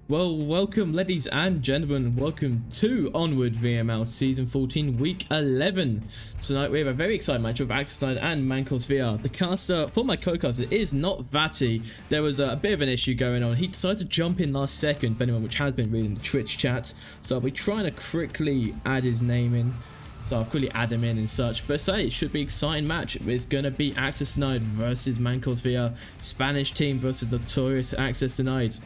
Well, welcome ladies and gentlemen, welcome to Onward VRML Season 14 Week 11. Tonight we have a very exciting match with Access Tonight and MANCOSVR. The caster for my co-caster is not Vati. There was a bit of an issue going on. He decided to jump in last second for anyone which has been reading the Twitch chat. So I'll be trying to quickly add his name in. So I'll quickly add him in and such. But say it should be an exciting match. It's going to be Access Tonight versus MANCOSVR. Spanish team versus Notorious Access Tonight.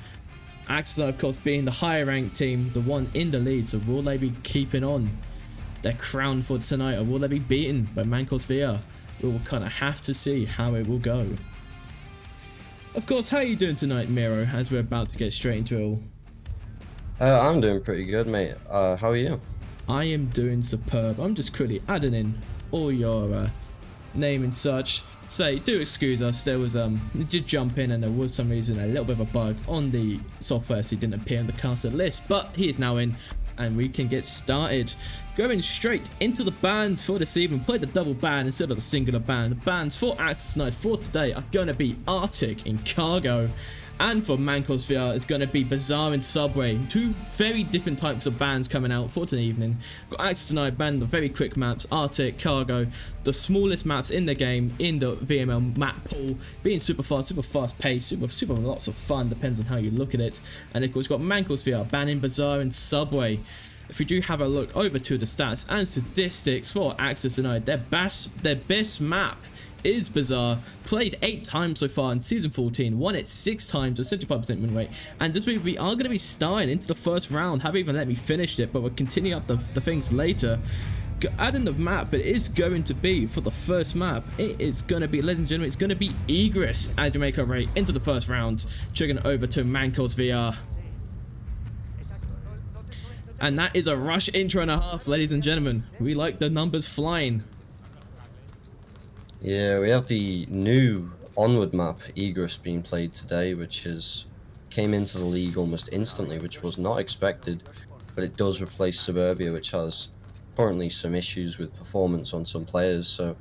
Access, of course, being the higher ranked team, the one in the lead, so will they be keeping on their crown for tonight, or will they be beaten by MANCOSVR? We will kind of have to see how it will go. Of course, how are you doing tonight, Miro, as we're about to get straight into it all? I'm doing pretty good, mate. How are you? I am doing superb. I'm just quickly adding in all your name and such. Say, do excuse us, there was it did jump in and there was some reason a little bit of a bug on the software, so he didn't appear on the caster list, but he is now in and we can get started. Going straight into the bans for this evening. Play the double ban instead of the singular ban. The bans for Access Tonight for today are going to be Arctic in Cargo, and for MANCOSVR it's going to be Bazaar and Subway. Two very different types of bans coming out for tonight evening. Got Access Tonight banned the very quick maps, Arctic, Cargo, the smallest maps in the game in the VML map pool, being super fast paced, super lots of fun, depends on how you look at it. And of course got MANCOSVR banning Bazaar and Subway. If you do have a look over to the stats and statistics for Access Tonight, their best map is Bazaar. Played 8 times so far in Season 14, won it 6 times with 75% win rate. And this week we are going to be starting into the first round. Haven't even let me finish it, but we'll continue up the things later. Adding the map, but it is going to be for the first map. It is going to be, ladies and gentlemen, it's going to be Egress as we make our way into the first round. Checking over to MANCOSVR. And that is a rush intro and a half, ladies and gentlemen. We like the numbers flying. Yeah, we have the new Onward map, Egress, being played today, which came into the league almost instantly, which was not expected, but it does replace Suburbia, which has currently some issues with performance on some players, so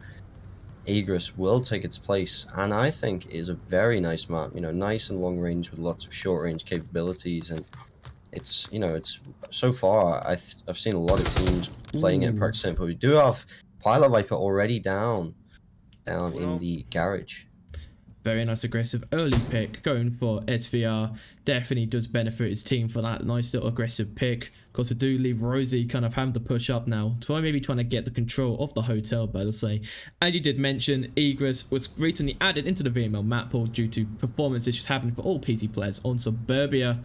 Egress will take its place, and I think it is a very nice map, you know, nice and long range with lots of short range capabilities, and it's, you know, it's so far I've seen a lot of teams playing it and practicing, but we do have Pilot Viper already down in the garage. Very nice aggressive early pick going for SVR. Definitely does benefit his team for that nice little aggressive pick. Of course, I do leave Rosie kind of having to push up now. So maybe trying to get the control of the hotel, but let's say, as you did mention, Egress was recently added into the VML map pool due to performance issues happening for all PC players on Suburbia.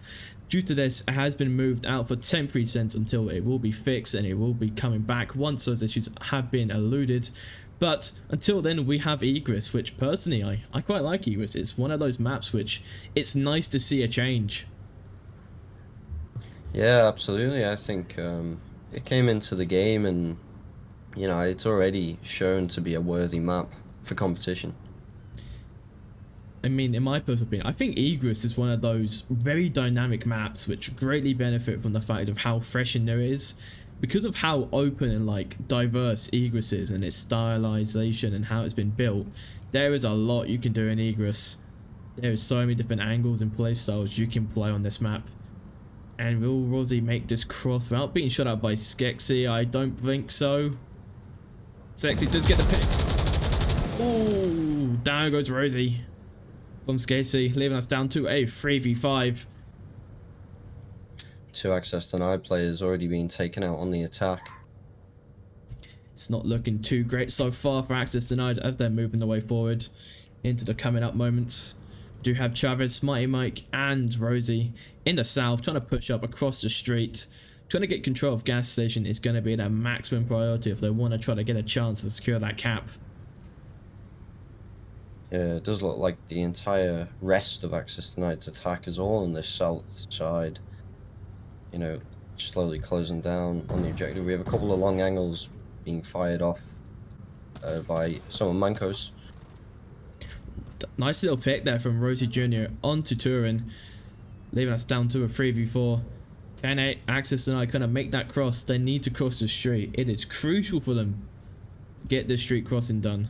Due to this, it has been moved out for temporary sense until it will be fixed, and it will be coming back once those issues have been eluded. But until then, we have Egress, which personally I quite like Egress. It's one of those maps which it's nice to see a change. Yeah, absolutely. I think it came into the game, and you know, it's already shown to be a worthy map for competition. I mean, in my personal opinion, I think Egress is one of those very dynamic maps which greatly benefit from the fact of how fresh and new it is. Because of how open and like diverse Egress is and its stylization and how it's been built, there is a lot you can do in Egress. There is so many different angles and play styles you can play on this map. And will Rosie make this cross without being shot out by Skexy? I don't think so. Sexy does get the pick. Oh, down goes Rosie from Skexy, leaving us down to a 3v5. 2 Access Tonight players already being taken out on the attack. It's not looking too great so far for Access Tonight as they're moving the way forward into the coming up moments. We do have Travis, Mighty Mike and Rosie in the south trying to push up across the street. Trying to get control of gas station is going to be their maximum priority if they want to try to get a chance to secure that cap. Yeah, it does look like the entire rest of Access Tonight's attack is all on this south side. You know, slowly closing down on the objective. We have a couple of long angles being fired off by some of Mancos. Nice little pick there from Rosie Jr. onto Turin, leaving us down to a 3v4. Can Access Tonight kind of make that cross? They need to cross the street. It is crucial for them to get this street crossing done.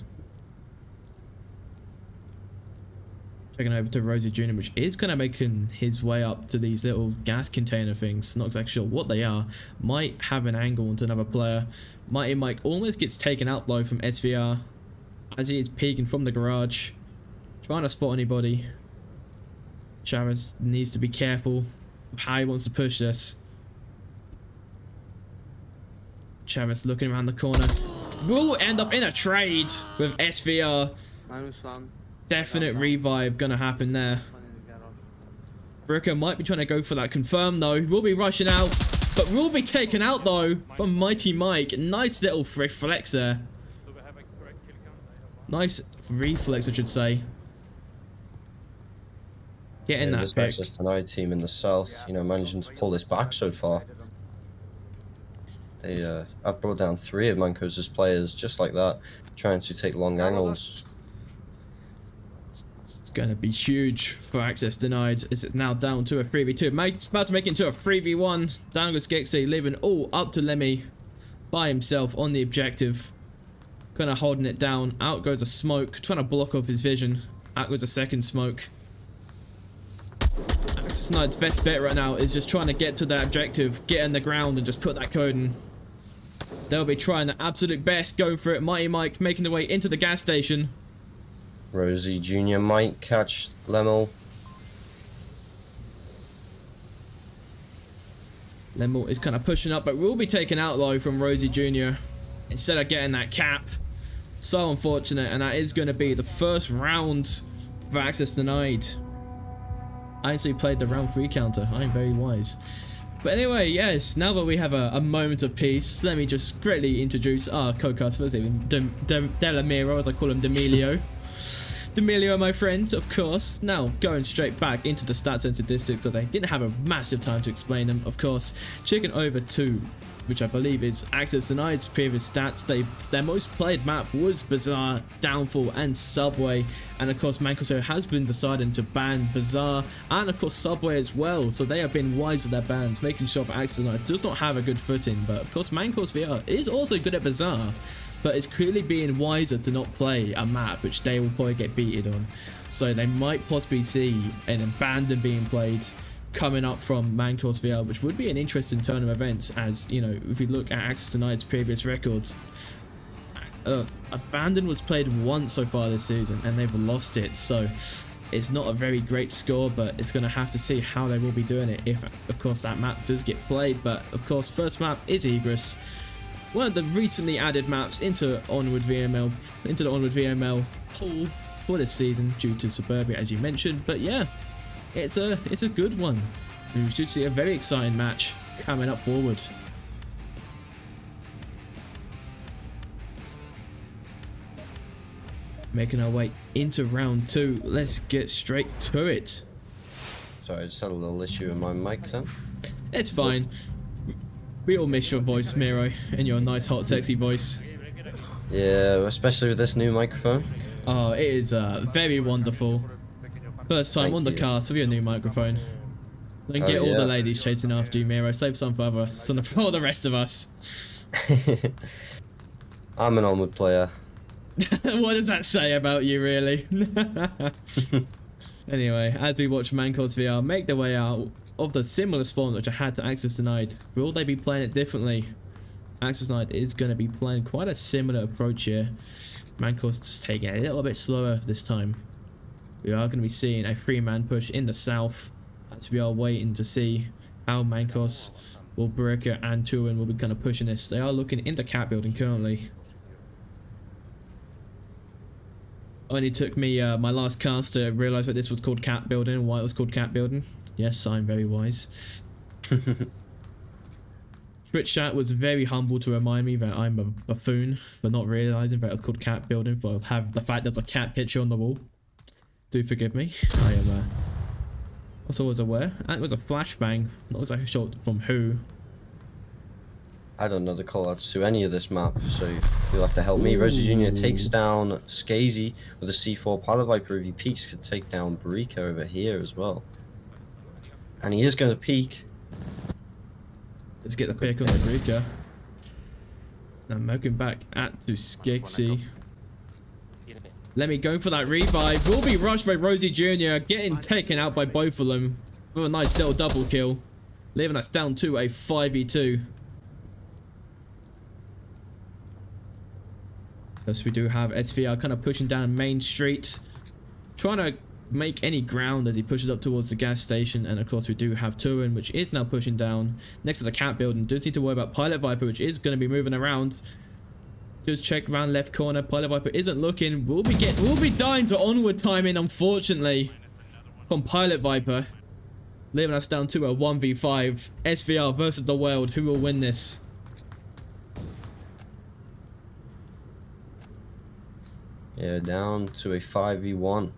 Checking over to Rosie Jr., which is kind of making his way up to these little gas container things. Not exactly sure what they are. Might have an angle into another player. Mighty Mike almost gets taken out though from SVR as he is peeking from the garage, trying to spot anybody. Chavez needs to be careful of how he wants to push this. Chavez looking around the corner. Will end up in a trade with SVR. Definite revive gonna happen there. Brooker might be trying to go for that confirm though. Will be rushing out, but will be taken out though from Mighty Mike. Nice little reflex there. Nice reflex, I should say. Getting that this pick. Access Denied team in the south, you know, managing to pull this back so far. They have brought down 3 of Mancos's players just like that, trying to take long angles. It's going to be huge for Access Denied. It's now down to a 3v2. It's about to make it into a 3v1. Down goes Gexy, leaving all up to Lemmy by himself on the objective. Kind of holding it down. Out goes a smoke, trying to block off his vision. Out goes a second smoke. Access Denied's best bet right now is just trying to get to that objective, get in the ground and just put that code in. They'll be trying their absolute best, going for it. Mighty Mike making their way into the gas station. Rosie Jr. might catch Lemel. Lemel is kind of pushing up, but will be taken out though from Rosie Jr. instead of getting that cap. So unfortunate, and that is going to be the first round for Access Denied. I actually played the round 3 counter. I'm very wise. But anyway, yes, now that we have a moment of peace, let me just greatly introduce our co-cast first, even Delamiro, as I call him, Demelio. Demelio, my friend, of course. Now, going straight back into the stats and statistics, as I didn't have a massive time to explain them, of course. Checking over to, which I believe is Access Denied's previous stats. Their most played map was Bazaar, Downfall, and Subway. And of course, MANCOSVR has been deciding to ban Bazaar and of course Subway as well. So they have been wise with their bans, making sure that Access Denied does not have a good footing. But of course, MANCOSVR is also good at Bazaar, but it's clearly being wiser to not play a map which they will probably get beaten on. So they might possibly see an Abandon being played coming up from MANCOSVR, which would be an interesting turn of events, as you know, if we look at Access Denied's previous records, Abandon was played once so far this season and they've lost it, so it's not a very great score, but it's going to have to see how they will be doing it if of course that map does get played. But of course, first map is Egress, one of the recently added maps into Onward VRML, into the Onward VRML pool for this season due to Suburbia, as you mentioned. But yeah, it's a good one. We should see a very exciting match coming up forward. Making our way into round 2. Let's get straight to it. Sorry, I just had a little issue with my mic then. It's fine. We all miss your voice, Miro, and your nice, hot, sexy voice. Yeah, especially with this new microphone. Oh, it is very wonderful. First time on the cast with your new microphone. Don't get all the ladies chasing after you, Miro. Save some for the rest of us. I'm an Onward player. What does that say about you, really? Anyway, as we watch MANCOSVR make their way out of the similar spawn which I had to Access Denied, will they be playing it differently? Access Denied is going to be playing quite a similar approach here. MANCOS just taking it a little bit slower this time. We are going to be seeing a 3-man push in the south, as we are waiting to see how MANCOS, Breaker, and Turin will be kind of pushing this. They are looking into cap building currently. Only took me my last cast to realise that this was called cap building and why it was called cap building. Yes, I'm very wise. Twitch chat was very humble to remind me that I'm a buffoon for not realising that it was called cap building, for the fact there's a cat picture on the wall. Do forgive me. I am not always aware. And it was a flashbang. Not exactly sure from who. I don't know the callouts to any of this map, so you'll have to help me. Rosie Jr. takes down Skazy with a C4 Pilot Viper. If he peeks, could take down Barika over here as well. And he is going to peek. Let's get the pick on the Barika. Now moving back at to Skazy. Let me go for that revive. Will be rushed by Rosie Jr. Getting taken out by both of them. With a nice little double kill. Leaving us down to a 5v2. So we do have SVR kind of pushing down Main Street. Trying to make any ground as he pushes up towards the gas station. And of course we do have Turin, which is now pushing down next to the cat building. Does need to worry about Pilot Viper, which is going to be moving around. Just check around left corner. Pilot Viper isn't looking. We'll be dying to Onward timing, unfortunately, from Pilot Viper. Leaving us down to a 1v5. SVR versus the world. Who will win this? Yeah, down to a 5v1.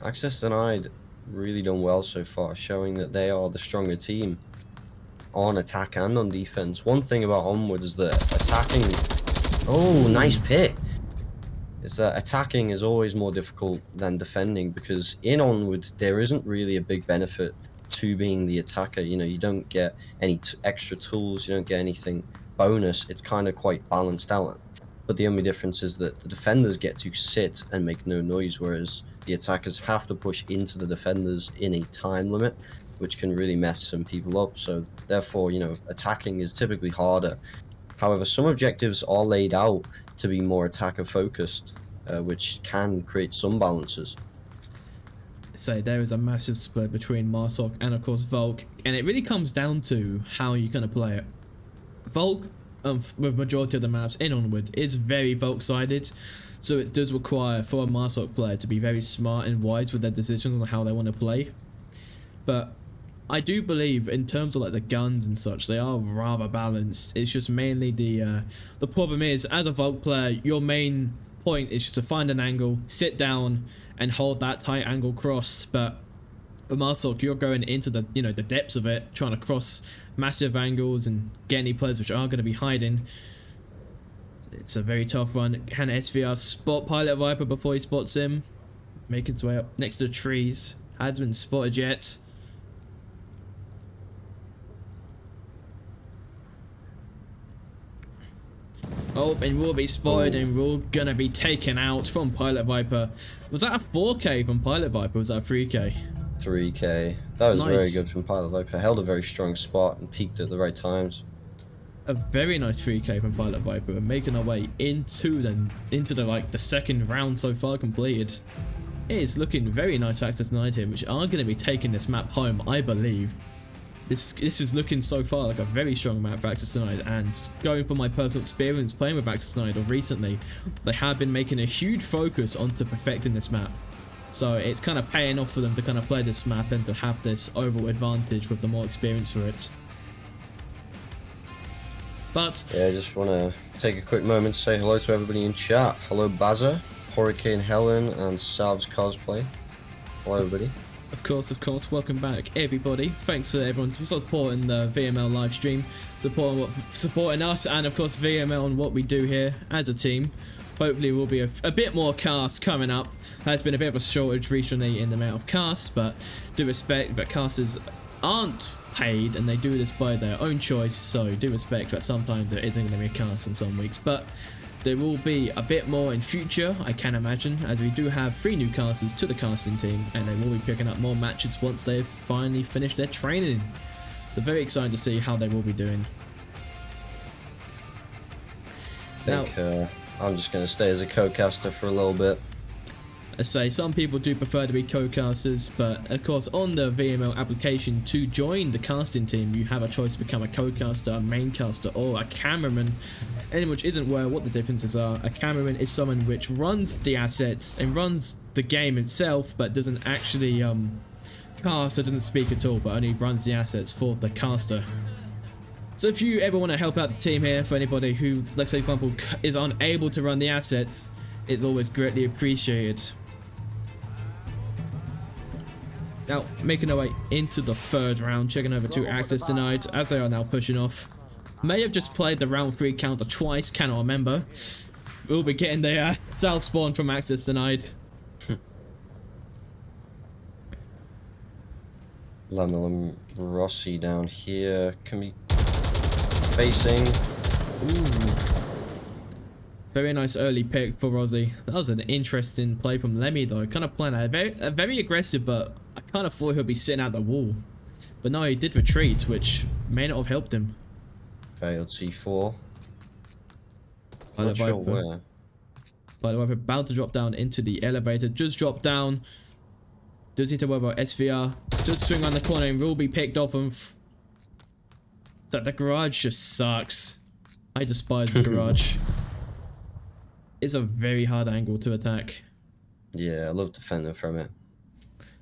Access Denied really done well so far, showing that they are the stronger team on attack and on defense. One thing about Onward is that attacking... Oh, nice pick! Is that attacking is always more difficult than defending, because in Onward there isn't really a big benefit to being the attacker. You know, you don't get any extra tools, you don't get anything bonus. It's kind of quite balanced out. But the only difference is that the defenders get to sit and make no noise, whereas the attackers have to push into the defenders in a time limit, which can really mess some people up. So therefore, you know, attacking is typically harder. However, some objectives are laid out to be more attacker focused, which can create some balances. So there is a massive split between Marsoc and of course Volk, and it really comes down to how you're going to play it. Volk, with majority of the maps in Onward, is very Volk sided, so it does require for a Marsoc player to be very smart and wise with their decisions on how they want to play. But I do believe in terms of like the guns and such, they are rather balanced. It's just mainly the problem is, as a Volk player, your main point is just to find an angle, sit down and hold that tight angle cross. But for Marsoc, you're going into the, you know, the depths of it, trying to cross massive angles and get any players which are going to be hiding. It's a very tough run. Can SVR spot Pilot Viper before he spots him? Making his way up next to the trees. Has been spotted yet. Oh, and will be spotted, and we're gonna be taken out from Pilot Viper. Was that a 4K from Pilot Viper? Was that a 3K? 3K. That was Nice. very good from Pilot Viper. Held a very strong spot and peaked at the right times. A very nice 3K from Pilot Viper, and making our way into the like the second round so far completed. It is looking very nice for Access Denied here, which are gonna be taking this map home, I believe. This is looking so far like a very strong map for Access Denied, and going from my personal experience playing with Access Denied recently, they have been making a huge focus onto perfecting this map. So it's kind of paying off for them to kind of play this map and to have this overall advantage with the more experience for it. But Yeah, I just want to take a quick moment to say hello to everybody in chat. Hello Bazza, Hurricane Helen, and Sav's Cosplay. Hello everybody. of course, welcome back everybody. Thanks for everyone for supporting the VML live stream, supporting us, and of course VML and what we do here as a team. Hopefully we'll be a bit more casts coming up. There's been a bit of a shortage recently in the amount of casts, but do respect that casters aren't paid and they do this by their own choice, so do respect that sometimes there isn't going to be a cast in some weeks, but there will be a bit more in future, I can imagine, as we do have 3 new casters to the casting team, and they will be picking up more matches once they've finally finished their training. So very excited to see how they will be doing. I think I'm just going to stay as a co-caster for a little bit. I say some people do prefer to be co-casters, but of course on the VML application to join the casting team, you have a choice to become a co-caster, a main caster, or a cameraman. Anyone which isn't aware what the differences are, a cameraman is someone which runs the assets and runs the game itself, but doesn't actually cast or doesn't speak at all, but only runs the assets for the caster. So if you ever want to help out the team here, for anybody who, let's say for example, is unable to run the assets, it's always greatly appreciated. Now, making our way into the 3rd round, checking over to Access Denied, as they are now pushing off. May have just played the round 3 counter twice, cannot remember. We'll be getting the self-spawn from Access Denied. Lamellum Rossi down here. Can be facing. Ooh. Very nice early pick for Rozzy. That was an interesting play from Lemmy though. Kind of playing a very aggressive, but I kind of thought he'll be sitting at the wall. But no, he did retreat, which may not have helped him. Failed C4. Not sure where. By the way, we're about to drop down into the elevator. Just drop down. Does need to worry about SVR. Just swing around the corner and will be picked off him. That the garage just sucks. I despise the garage. It's a very hard angle to attack. Yeah, I love defending from it.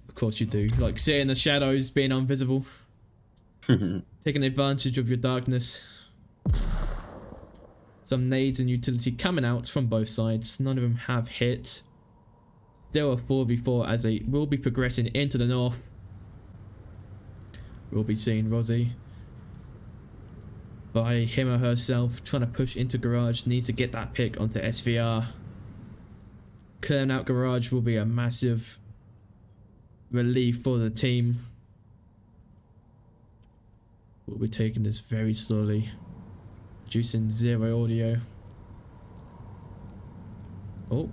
Of course you do. Like sitting in the shadows, being invisible. Taking advantage of your darkness. Some nades and utility coming out from both sides. None of them have hit. Still a 4v4 as they will be progressing into the north. We'll be seeing Rozzy by him or herself trying to push into garage. Needs to get that pick onto SVR. Clearing out garage will be a massive relief for the team. We'll be taking this very slowly. Producing 0 audio. Oh.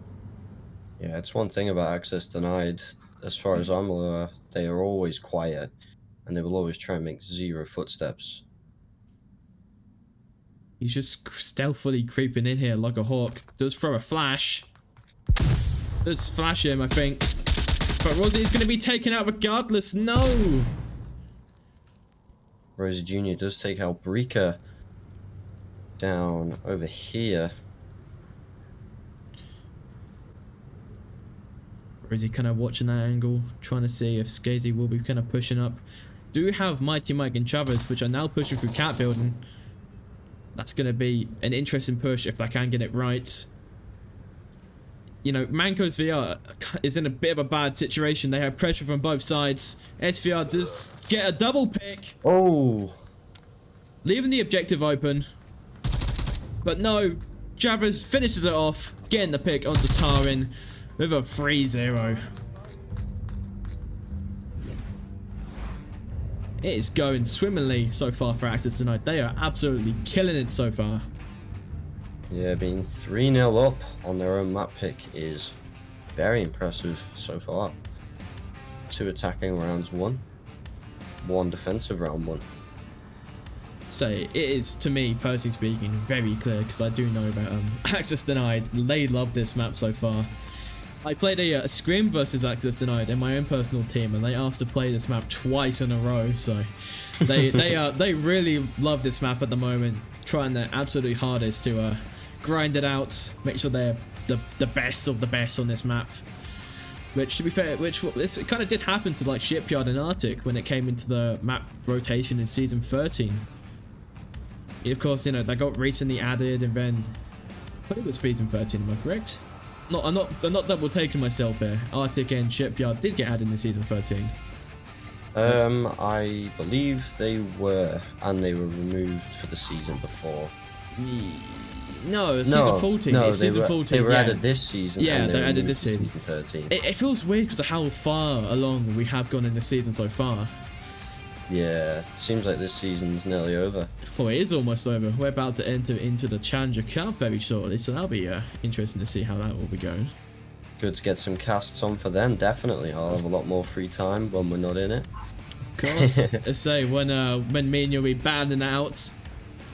Yeah, it's one thing about access denied. As far as I'm aware, they are always quiet. And they will always try and make 0 footsteps. He's just stealthily creeping in here like a hawk. Does throw a flash. Does flash him, I think. But Rozzy is going to be taken out regardless. No! Rosie Jr. does take out Breaker down over here. Or is he kind of watching that angle, trying to see if Skazy will be kind of pushing up. Do have Mighty Mike and Chavez, which are now pushing through cat building. That's going to be an interesting push if they can get it right. You know, MANCOSVR is in a bit of a bad situation. They have pressure from both sides. SVR does get a double pick. Oh! Leaving the objective open. But no, Chavez finishes it off, getting the pick onto Tarin with a 3-0. It is going swimmingly so far for Access tonight. They are absolutely killing it so far. Yeah, being 3-0 up on their own map pick is very impressive so far. 2 attacking rounds won, 1 defensive round won. So it is, to me, personally speaking, very clear, because I do know about Access Denied. They love this map so far. I played a scrim versus Access Denied in my own personal team, and they asked to play this map twice in a row. So they really love this map at the moment, trying their absolute hardest to grind it out, make sure they're the best of the best on this map. Which, to be fair, this kind of did happen to like Shipyard and Arctic when it came into the map rotation in season 13. Of course, you know, they got recently added, and then I think it was season 13. Am I correct? No, I'm not double taking myself here. Arctic and Shipyard did get added in season 13. I believe they were, and they were removed for the season before. No, season 14. No, it's season 14. They were added this season. Yeah, and they're were added this season. 13. It feels weird because of how far along we have gone in this season so far. Yeah, it seems like this season's nearly over. Well, it is almost over. We're about to enter into the Challenger Cup very shortly, so that'll be interesting to see how that will be going. Good to get some casts on for them, definitely. I'll have a lot more free time when we're not in it. Of course. I say, when me and you'll be banding out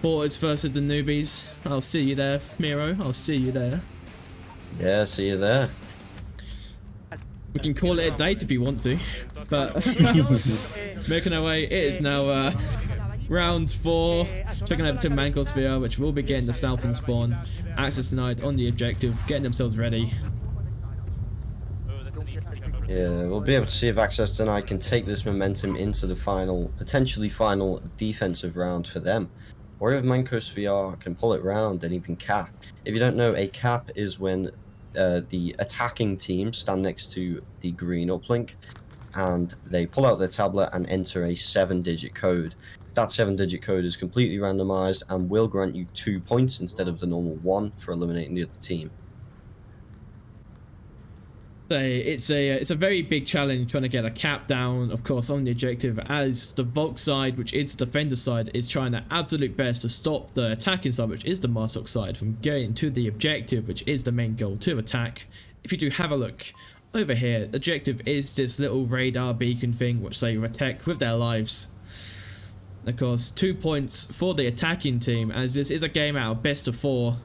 Porters versus the newbies, I'll see you there, Miro. I'll see you there. Yeah, see you there. We can call it a date if you want to, but making our way, it is now round 4, checking over to MANCOSVR, which will be getting the southern spawn. Access Denied on the objective, getting themselves ready. Yeah, we'll be able to see if Access Denied can take this momentum into the final, potentially final defensive round for them. Or if MANCOSVR can pull it round and even cap. If you don't know, a cap is when the attacking team stand next to the green uplink and they pull out their tablet and enter a 7-digit code. That 7-digit code is completely randomized and will grant you 2 points instead of the normal 1 for eliminating the other team. It's a very big challenge trying to get a cap down, of course, on the objective, as the Volk side, which is the defender side, is trying their absolute best to stop the attacking side, which is the Marsok side, from getting to the objective, which is the main goal, to attack. If you do have a look over here, the objective is this little radar beacon thing, which they protect with their lives. Of course, 2 points for the attacking team, as this is a game out of best of 4.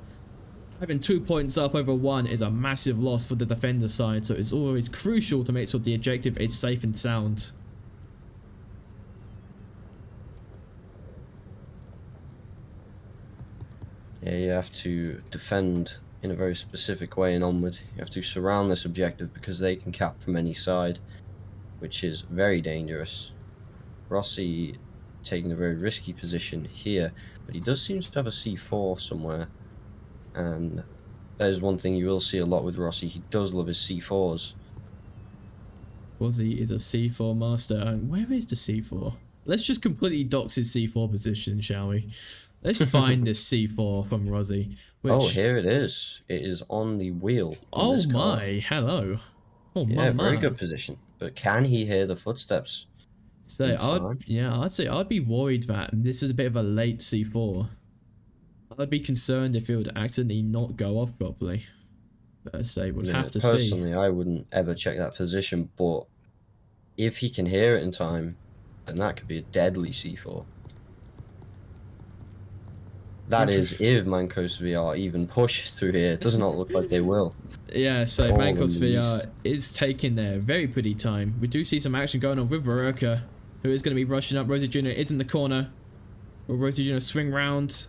Having 2 points up over 1 is a massive loss for the defender side, so it's always crucial to make sure the objective is safe and sound. Yeah, you have to defend in a very specific way in Onward. You have to surround this objective because they can cap from any side, which is very dangerous. Rossi taking a very risky position here, but he does seem to have a C4 somewhere. And that is one thing you will see a lot with Rossi. He does love his C4s. Rossi is a C4 master. Where is the C4? Let's just completely dox his C4 position, shall we? Let's find this C4 from Rossi. Oh, here it is. It is on the wheel. Oh my, hello. Oh my, yeah, very good position. But can he hear the footsteps? So I'd say I'd be worried that this is a bit of a late C4. I'd be concerned if it would accidentally not go off properly. But I say we'll have to see. Personally, I wouldn't ever check that position, but if he can hear it in time, then that could be a deadly C4. That is, if MANCOSVR even push through here. It does not look like they will. Yeah, so MANCOSVR is taking their very pretty time. We do see some action going on with Baroka, who is going to be rushing up. Rosie Jr. is in the corner. Will Rosie Jr. swing round?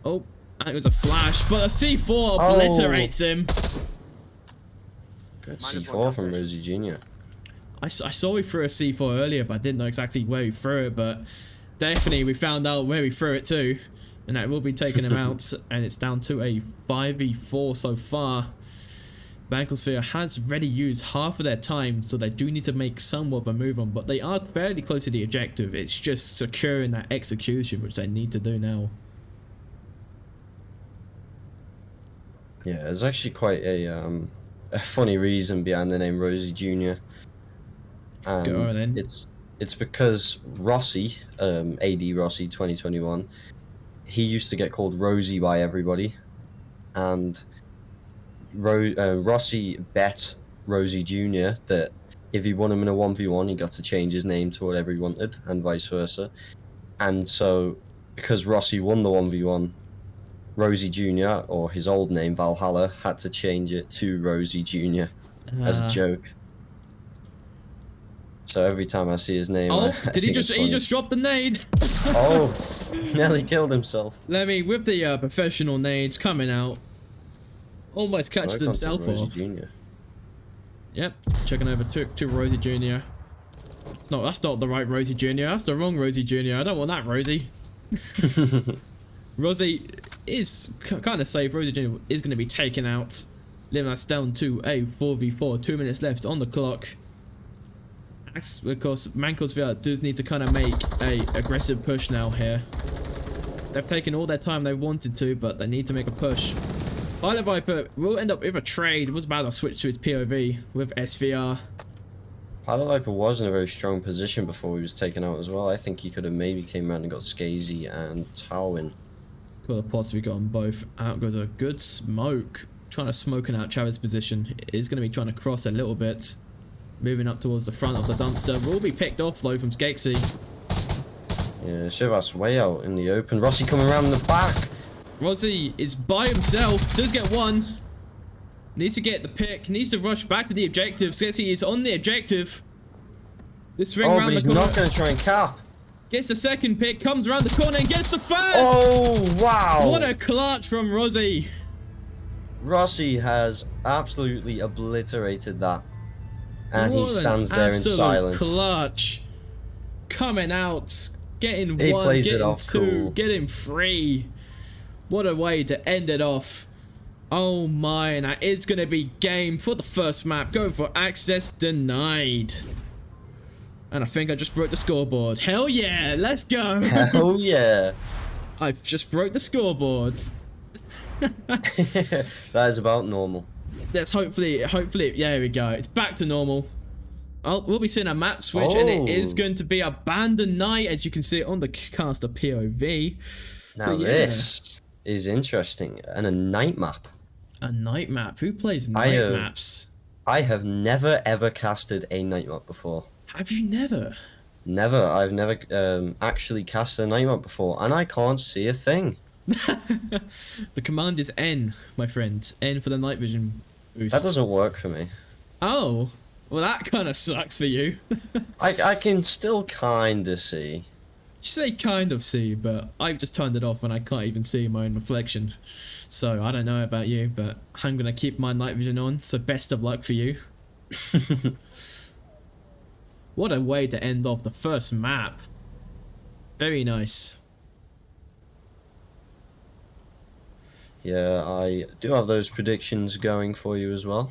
Oh, it was a flash, but a C4 obliterates him. Good C4 from Rosie Jr. I saw he threw a C4 earlier, but I didn't know exactly where he threw it, but definitely we found out where he threw it to, and that will be taking him out, and it's down to a 5v4 so far. MANCOSVR has already used half of their time, so they do need to make somewhat of a move on, but they are fairly close to the objective. It's just securing that execution, which they need to do now. Yeah, there's actually quite a funny reason behind the name Rosie Jr. And it's because Rossi, AD Rossi 2021, he used to get called Rosie by everybody, and Rossi bet Rosie Jr. that if he won him in a 1v1, he got to change his name to whatever he wanted, and vice versa. And so, because Rossi won the 1v1, Rosie Jr., or his old name Valhalla, had to change it to Rosie Jr. as a joke. So every time I see his name, he just dropped the nade? Oh, nearly killed himself. Lemmy with the professional nades coming out, almost catched himself off. Jr. Yep, checking over to Rosie Jr. That's not the right Rosie Jr. That's the wrong Rosie Jr. I don't want that Rosie. Rosie is kind of safe. Rosie Jr. is going to be taken out, leaving us down to a 4v4. 2 minutes left on the clock. Of course, MANCOSVR does need to kind of make a aggressive push now here. They've taken all their time they wanted to, but they need to make a push. Pilot Viper will end up with a trade. Was about to switch to his POV with SVR. Pilot Viper was in a very strong position before he was taken out as well. I think he could have maybe came around and got Skazy and Tawin. Could have possibly gotten both. Out goes a good smoke. Trying to smoke out Travis' position. Is going to be trying to cross a little bit. Moving up towards the front of the dumpster. Will be picked off though from Skexy. Yeah, Shivas way out in the open. Rossi coming around in the back. Rossi is by himself. Does get one. Needs to get the pick. Needs to rush back to the objective. Skexy is on the objective. This ring but he's not going to try and cap. Gets the second pick. Comes around the corner and gets the first. Oh, wow. What a clutch from Rossi. Rossi has absolutely obliterated that. And he stands there in silence. Clutch. Coming out. Getting he one, plays getting it off two, cool. getting three. What a way to end it off. Oh my, and that is going to be game for the first map. Going for access denied. And I think I just broke the scoreboard. Hell yeah, let's go. Hell yeah. I've just broke the scoreboard. That is about normal. let's hopefully, yeah, here we go. It's back to normal. Oh, we'll be seeing a map switch, and it is going to be Abandoned Night, as you can see on the caster POV. Now So, yeah. this is interesting, and a night map. A night map. Who plays night maps? I have never ever casted a night map before. Have you never? Never. I've never actually casted a night map before, and I can't see a thing. The command is N, my friend. N for the night vision boost. That doesn't work for me. Oh, well, that kind of sucks for you. I can still kind of see. You say kind of see, but I've just turned it off and I can't even see my own reflection. So I don't know about you, but I'm gonna keep my night vision on. So best of luck for you. What a way to end off the first map. Very nice. Yeah, I do have those predictions going for you as well.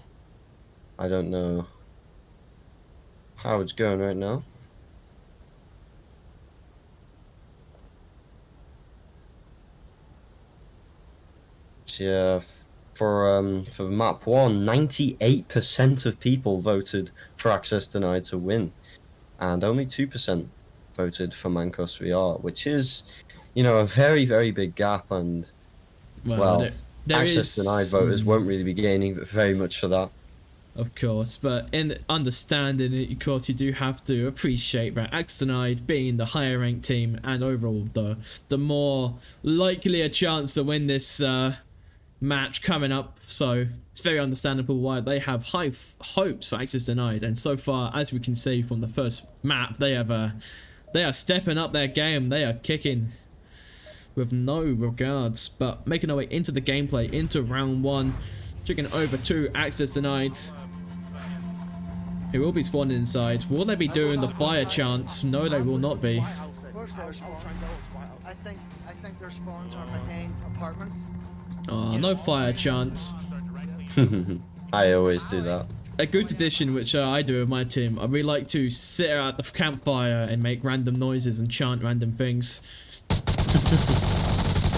I don't know how it's going right now. So yeah, for map 1, 98% of people voted for Access Denied to win, and only 2% voted for MANCOSVR, which is, you know, a very, very big gap, and well, Access Denied voters won't really be gaining very much for that. Of course, but in understanding it, of course, you do have to appreciate that Access Denied being the higher ranked team, and overall the more likely a chance to win this match coming up, so it's very understandable why they have high hopes for Access Denied. And so far, as we can see from the first map, they are stepping up their game. They are kicking with no regards. But making our way into the gameplay, into round 1, checking over to Access Denied, who will be spawning inside. Will they be doing the fire chants? No, they will not be. I think their spawns are behind apartments. Oh, no fire chants. I always do that. A good addition, which I do with my team, we like to sit at the campfire and make random noises and chant random things.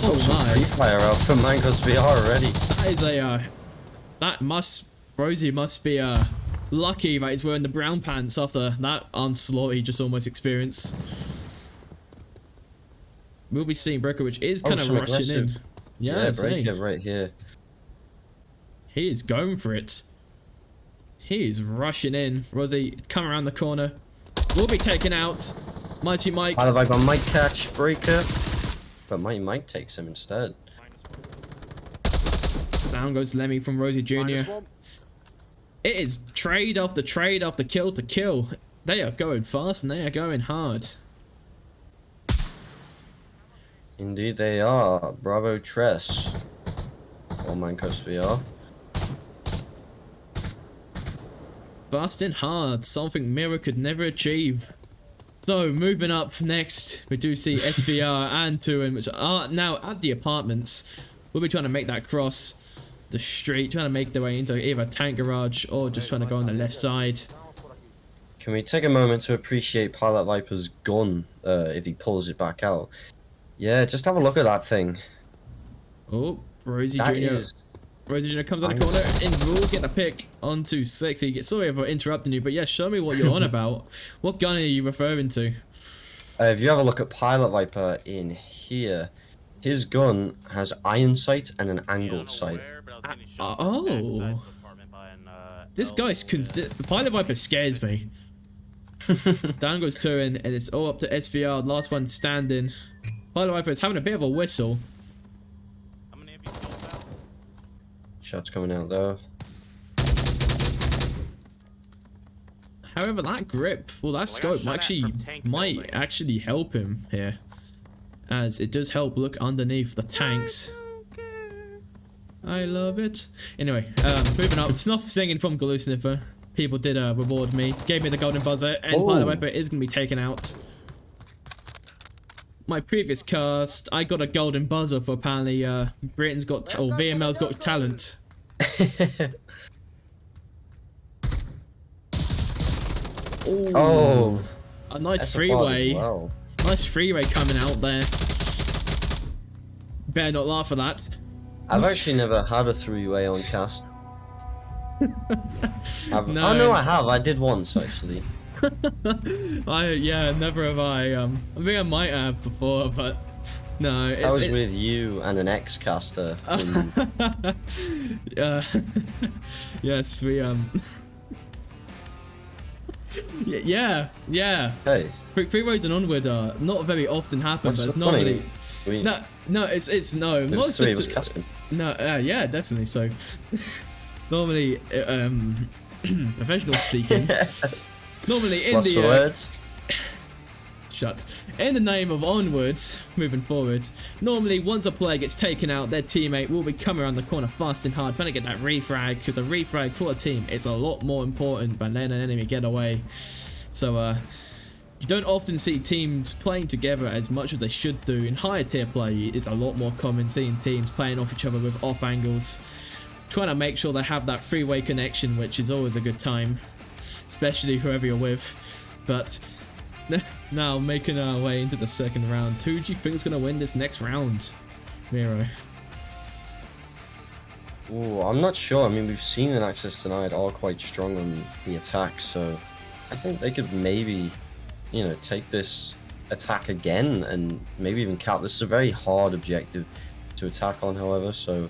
Oh my! Free fire out for MANCOSVR already. Rosie must be lucky that he's wearing the brown pants after that onslaught he just almost experienced. We'll be seeing Breaker, which is kind of rushing in. Yeah, Breaker right here. He is going for it. He is rushing in. Rosie, come around the corner. Will be taken out. Mighty Mike. Pilot Viper might catch Breaker, but Mighty Mike takes him instead. Down goes Lemmy from Rosie Jr. It is trade after kill to kill. They are going fast and they are going hard. Indeed they are. Bravo Tress for MANCOSVR. Fast and hard, something Mira could never achieve. So, moving up next, we do see SVR and Tuin, which are now at the apartments. We'll be trying to make that cross the street, trying to make their way into either tank garage or just trying to go on the left side. Can we take a moment to appreciate Pilot Viper's gun if he pulls it back out? Yeah, just have a look at that thing. Oh, Rosie That Jr. is Rosie Jr. comes on the corner and will get a pick onto 60. Sorry for interrupting you, but yeah, show me what you're on about. What gun are you referring to? if you have a look at Pilot Viper in here, his gun has iron sight and an angled sight. Oh. This guy's Pilot Viper scares me. Down goes Turin, and it's all up to SVR, last one standing. Pilot Viper is having a bit of a whistle. Shots coming out though. However, that grip, well, that scope might actually help him here, as it does help look underneath the tanks. I love it. Anyway, moving up. Snuff singing from Sniffer. People did reward me, gave me the golden buzzer, and Pilot Viper is going to be taken out. My previous cast, I got a golden buzzer for apparently Britain's got, or VRML's got talent. Ooh, oh, a nice freeway. Well. Nice freeway coming out there. Better not laugh at that. I've actually never had a three-way on cast. Oh no, I have. I did once actually. Yeah, never have I. I think I might have before, but no. That was with you and an ex-caster. Yes, we yeah. Hey, Free roads and onward not very often happen, what's but so it's funny? normally no, it's no. There's three of us casting. No, yeah, definitely. So normally, professional speaking, normally in What's the words? In the name of onwards, moving forward, normally once a player gets taken out, their teammate will be coming around the corner fast and hard trying to get that refrag, because a refrag for a team is a lot more important than letting an enemy get away. So you don't often see teams playing together as much as they should do. In higher tier play, it's a lot more common seeing teams playing off each other with off angles, trying to make sure they have that freeway connection, which is always a good time, especially whoever you're with. But now making our way into the second round, who do you think is going to win this next round, Miro? Oh, I'm not sure. I mean, we've seen an Access Denied are quite strong on the attack, so I think they could maybe, you know, take this attack again and maybe even cap. This is a very hard objective to attack on, however, so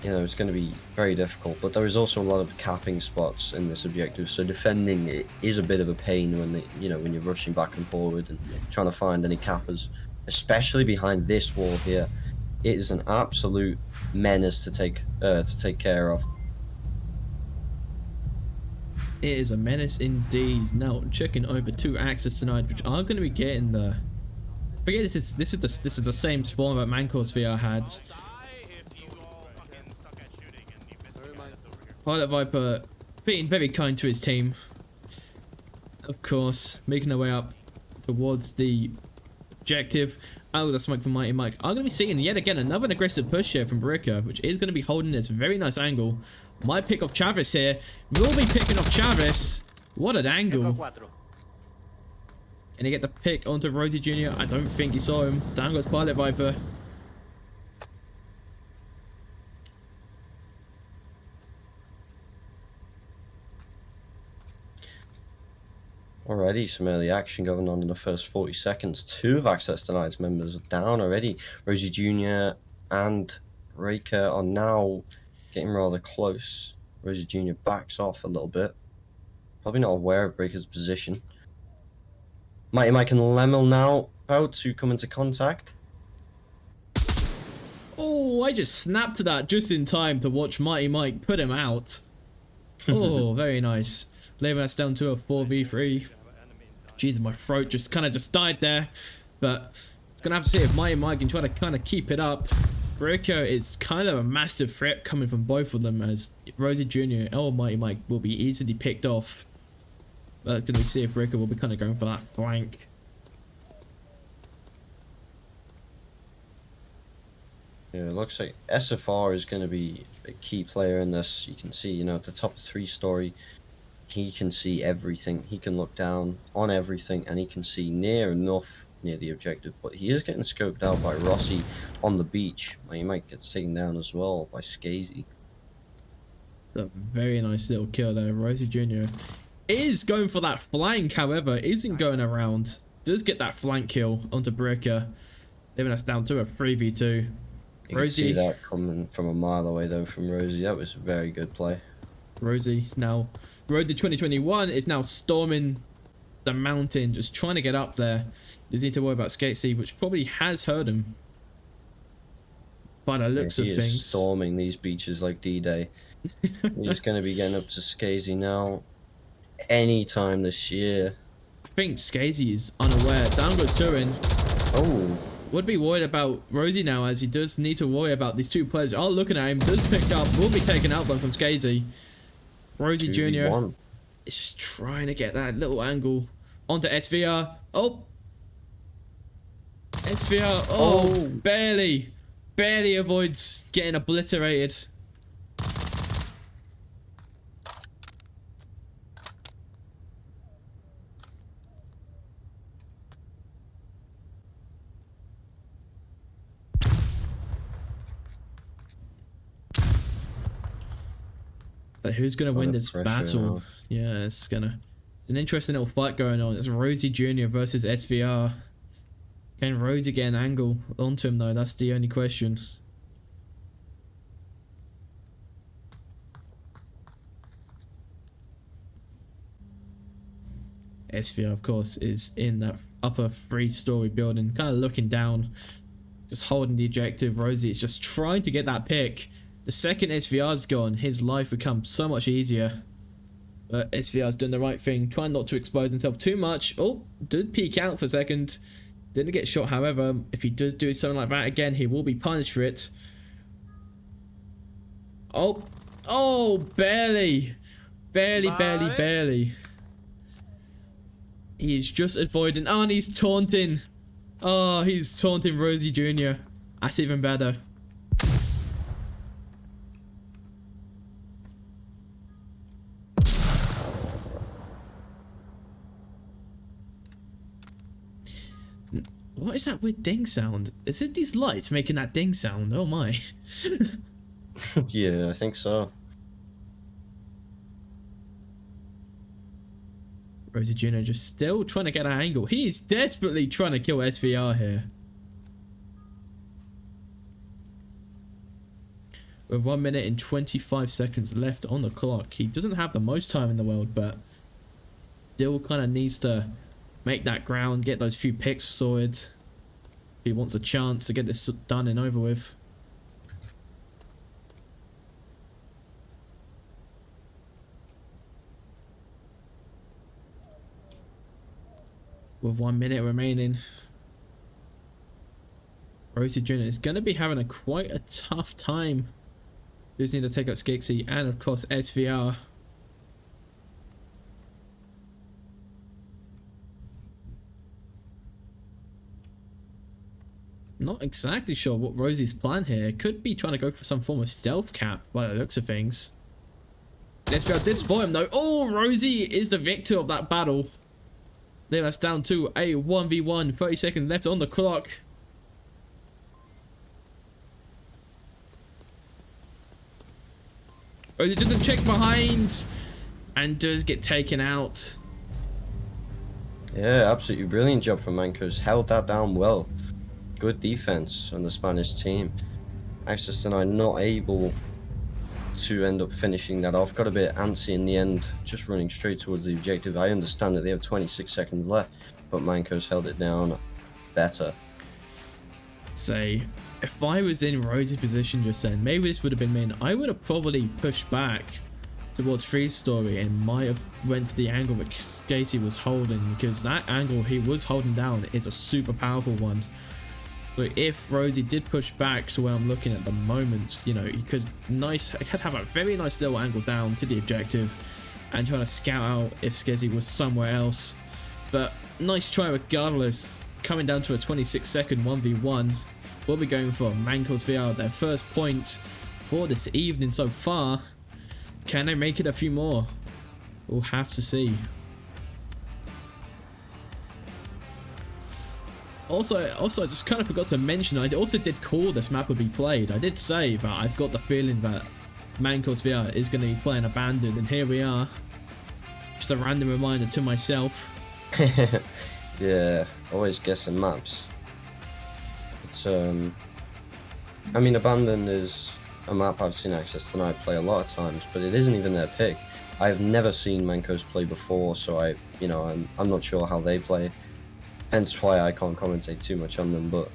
you know it's going to be very difficult. But there is also a lot of capping spots in this objective, so defending it is a bit of a pain when when you're rushing back and forward and trying to find any cappers, especially behind this wall here. It is an absolute menace to take care of. It is a menace indeed. Now checking over two Access Denied, which are going to be getting the. Forget this is the same spawn that MANCOSVR had. Pilot Viper being very kind to his team. Of course, making their way up towards the objective. Oh, the smoke from Mighty Mike. I'm going to be seeing yet again another aggressive push here from Barika, which is going to be holding this very nice angle. Might pick off Chavis here. Will be picking off Chavis. What an angle. Can he get the pick onto Rosie Jr.? I don't think he saw him. Down goes Pilot Viper. Already some early action going on in the first 40 seconds. Two of Access Denied's members are down already. Rosie Jr. and Breaker are now getting rather close. Rosie Jr. backs off a little bit. Probably not aware of Breaker's position. Mighty Mike and Lemel now about to come into contact. Oh, I just snapped to that just in time to watch Mighty Mike put him out. Oh, very nice. Leaving us down to a 4v3. Jeez, my throat just died there. But it's going to have to see if Mighty Mike can try to kind of keep it up. Breaker is kind of a massive threat coming from both of them, as Rosie Jr. or Mighty Mike will be easily picked off. But going to see if Breaker will be kind of going for that flank. Yeah, it looks like SFR is going to be a key player in this. You can see, you know, at the top of 3-story, he can see everything. He can look down on everything, and he can see near enough near the objective. But he is getting scoped out by Rossi on the beach. He might get taken down as well by Skazy. A very nice little kill there. Rosie Jr. is going for that flank, however, isn't going around. Does get that flank kill onto Breaker, leaving us down to a 3v2. You can see that coming from a mile away though from Rosie. That was a very good play. Rosie now, Road to 2021 is now storming the mountain, just trying to get up there. Does need to worry about Skate C, which probably has hurt him by the looks of things. He is storming these beaches like D-Day. He's going to be getting up to Skazy now anytime this year. I think Skazy is unaware. Down goes Turin. Oh. Would be worried about Rosie now, as he does need to worry about these two players. Oh, looking at him, does pick up, will be taken out though from Skazy. Rosie Jr. is just trying to get that little angle onto SVR. Oh. SVR, oh, barely avoids getting obliterated. But who's gonna Lot win of this pressure battle? now. Yeah, it's an interesting little fight going on. It's Rosie Jr. versus SVR. Can Rosie get an angle onto him though? That's the only question. SVR, of course, is in that upper 3-story building, kind of looking down, just holding the objective. Rosie is just trying to get that pick. The second SVR's gone, his life becomes so much easier. But SVR's doing the right thing, trying not to expose himself too much. Oh, did peek out for a second. Didn't get shot, however. If he does do something like that again, he will be punished for it. Oh, barely. Barely. He's just avoiding. Oh, and he's taunting. Oh, he's taunting Rosie Jr. That's even better. What is that weird ding sound? Is it these lights making that ding sound? Oh my. Yeah, I think so. Rosie Jr. just still trying to get an angle. He is desperately trying to kill SVR here. With 1 minute and 25 seconds left on the clock. He doesn't have the most time in the world, but still kind of needs to make that ground, get those few picks sorted. He wants a chance to get this done and over with. With 1 minute remaining, Rosie Jr. is going to be having quite a tough time. Just need to take out Skixie and of course SVR. Not exactly sure what Rosie's plan here. Could be trying to go for some form of stealth cap by the looks of things. SVR did spot him though. Oh, Rosie is the victor of that battle. Then that's down to a 1v1. 30 seconds left on the clock. Rosie doesn't check behind and does get taken out. Yeah, absolutely brilliant job from Mancos. Held that down well. Good defense on the Spanish team. Access tonight not able to end up finishing that off. Got a bit antsy in the end, just running straight towards the objective. I understand that they have 26 seconds left, but Mancos held it down better. Say, if I was in Rosie's position just then, maybe this would have been me. I would have probably pushed back towards 3-story and might have went to the angle that Casey was holding, because that angle he was holding down is a super powerful one. So if Rosie did push back to where I'm looking at the moment, you know, he could have a very nice little angle down to the objective and try to scout out if Skizzy was somewhere else. But nice try regardless. Coming down to a 26-second 1v1. We'll be going for MANCOSVR, their first point for this evening so far. Can they make it a few more? We'll have to see. Also, I just kind of forgot to mention, I also did call this map would be played. I did say that I've got the feeling that MANCOSVR is going to be playing Abandoned, and here we are. Just a random reminder to myself. Yeah, always guessing maps. It's I mean, Abandoned is a map I've seen Access Tonight play a lot of times, but it isn't even their pick. I've never seen Mancos play before, so I'm not sure how they play. Hence why I can't commentate too much on them, but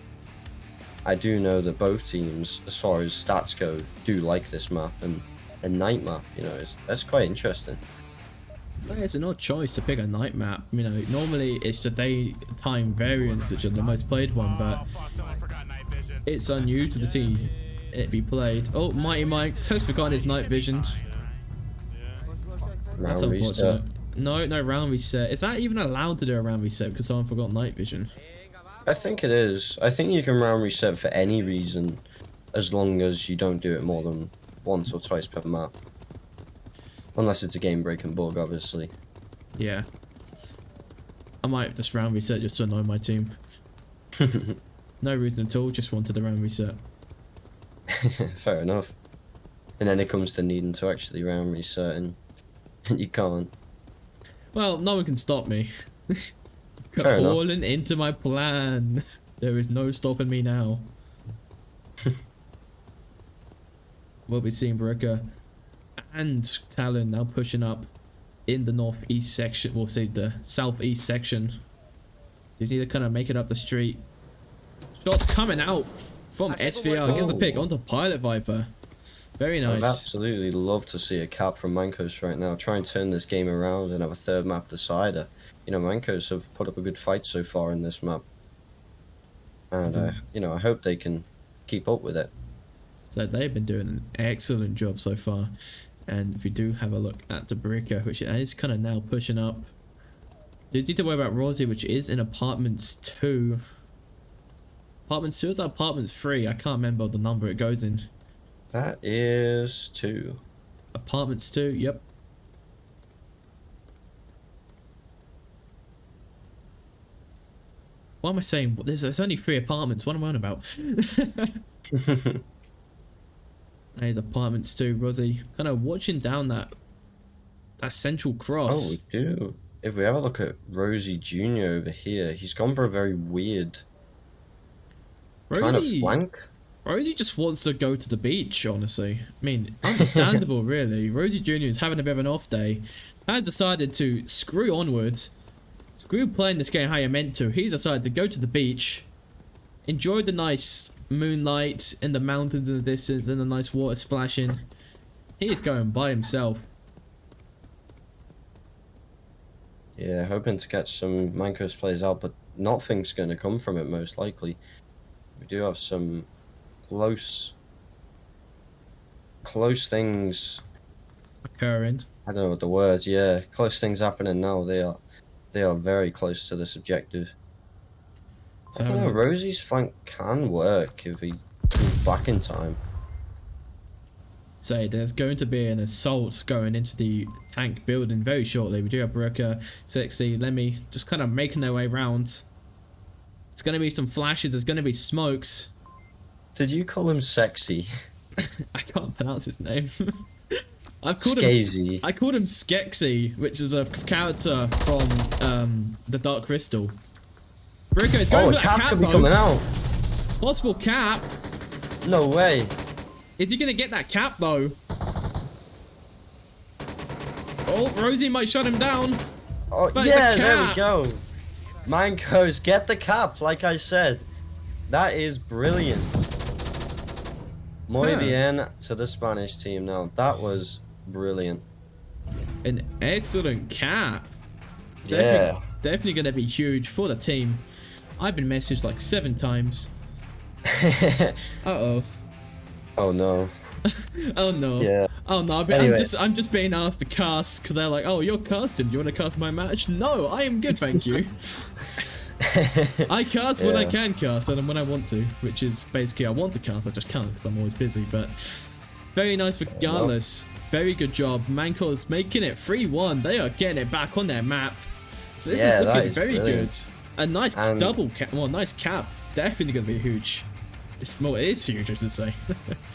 I do know that both teams, as far as stats go, do like this map, and a night map, you know, that's quite interesting. It's an odd choice to pick a night map. You know, normally it's the daytime variants which are the most played one, but it's unusual to see it be played. Oh, Mighty Mike has forgotten his night vision. That's Round unfortunate. reset. No round reset. Is that even allowed to do a round reset because someone forgot night vision? I think it is. I think you can round reset for any reason, as long as you don't do it more than once or twice per map. Unless it's a game breaking bug, obviously. Yeah. I might just round reset just to annoy my team. No reason at all, just wanted a round reset. Fair enough. And then it comes to needing to actually round reset, and you can't. Well, no one can stop me. Fair enough. Falling into my plan. There is no stopping me now. We'll be seeing Barika and Talon now pushing up in the northeast section, we'll say the southeast section. Just need to kind of make it up the street. Shots coming out from SVR. Gets the pick onto Pilot Viper. Very nice. I'd absolutely love to see a cap from Mancos right now. Try and turn this game around and have a third map decider. You know, Mancos have put up a good fight so far in this map. And, you know, I hope they can keep up with it. So they've been doing an excellent job so far. And if we do have a look at the Barika, which is kind of now pushing up. You need to worry about Rosie, which is in Apartments 2. Apartments 2 is Apartments 3? I can't remember the number it goes in. That is 2. Apartments 2, yep. What am I saying? There's only 3 apartments. What am I on about? There's Apartments 2, Rosie. Kind of watching down that central cross. Oh, we do. If we have a look at Rosie Jr. over here, he's gone for a very weird kind of flank. Rosie just wants to go to the beach, honestly. I mean, understandable, really. Rosie Jr. is having a bit of an off day. Has decided to screw Onward. Screw playing this game how you're meant to. He's decided to go to the beach. Enjoy the nice moonlight and the mountains in the distance and the nice water splashing. He is going by himself. Yeah, hoping to catch some Mancos plays out, but nothing's going to come from it most likely. We do have some close things Occurring. I don't know what the words, yeah. Close things happening now. They are very close to this objective. So I don't know, Rosie's flank can work if he moves back in time. Say there's going to be an assault going into the tank building very shortly. We do have Brooker, Sexy, Lemmy just kind of making their way around. It's going to be some flashes, there's going to be smokes. Did you call him Sexy? I can't pronounce his name. I called him Skexy, which is a character from the Dark Crystal. Brooker is going for that cap could be coming out. Possible cap. No way. Is he gonna get that cap though? Oh, Rosie might shut him down. Oh yeah, there we go. Mancos, get the cap, like I said. That is brilliant. Muy bien to the Spanish team now. That was brilliant. An excellent cap. Yeah. Definitely gonna be huge for the team. I've been messaged like 7 times. Uh-oh. Oh no. Oh no. Yeah. Oh no, but anyway. I'm just being asked to cast because they're like, oh, you're casting. Do you want to cast my match? No, I am good, thank you. I cast when I can cast and when I want to, which is basically I want to cast, I just can't because I'm always busy. But very nice regardless. Very good job. Mancos making it 3-1. They are getting it back on their map. So this is looking very good. A nice double cap. Well, nice cap. Definitely going to be huge. Well, it is huge, I should say.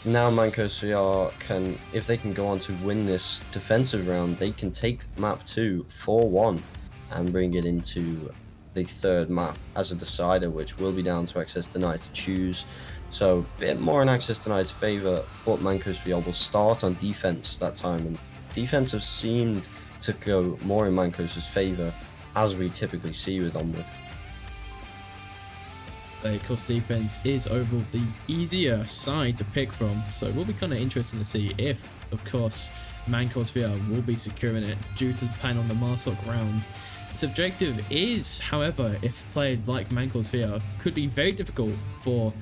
Now MANCOSVR can, if they can go on to win this defensive round, they can take map 2 4-1 and bring it into the third map as a decider, which will be down to Access Denied to choose. So a bit more in Access Denied's favour, but MANCOSVR will start on defense that time, and defense have seemed to go more in Mancos' favour, as we typically see with Onward. Of course, defense is overall the easier side to pick from, so it will be kind of interesting to see if, of course, MANCOSVR will be securing it due to the plan on the Marsok round. Its objective is, however, if played like MANCOSVR, could be very difficult for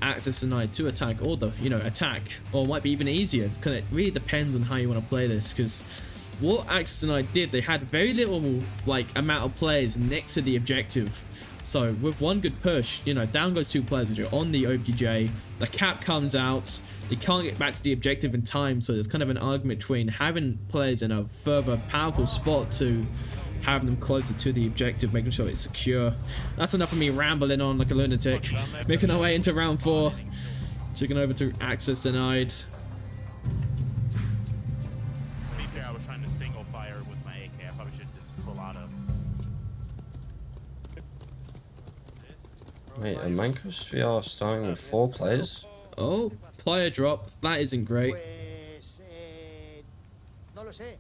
Access Denied to attack, or attack, or might be even easier. It really depends on how you want to play this, because what Access Denied did, they had very little amount of players next to the objective. So with one good push, down goes 2 players, which are on the OPJ, the cap comes out, they can't get back to the objective in time, so there's kind of an argument between having players in a further powerful spot to having them closer to the objective, making sure it's secure. That's enough of me rambling on like a lunatic. Making our way into round 4. Checking over to Access Denied. trying to single fire with my AK. I probably should just pull out of. Wait, are MANCOSVR starting with 4 players? Oh, player drop. That isn't great. Pues, no lo sé,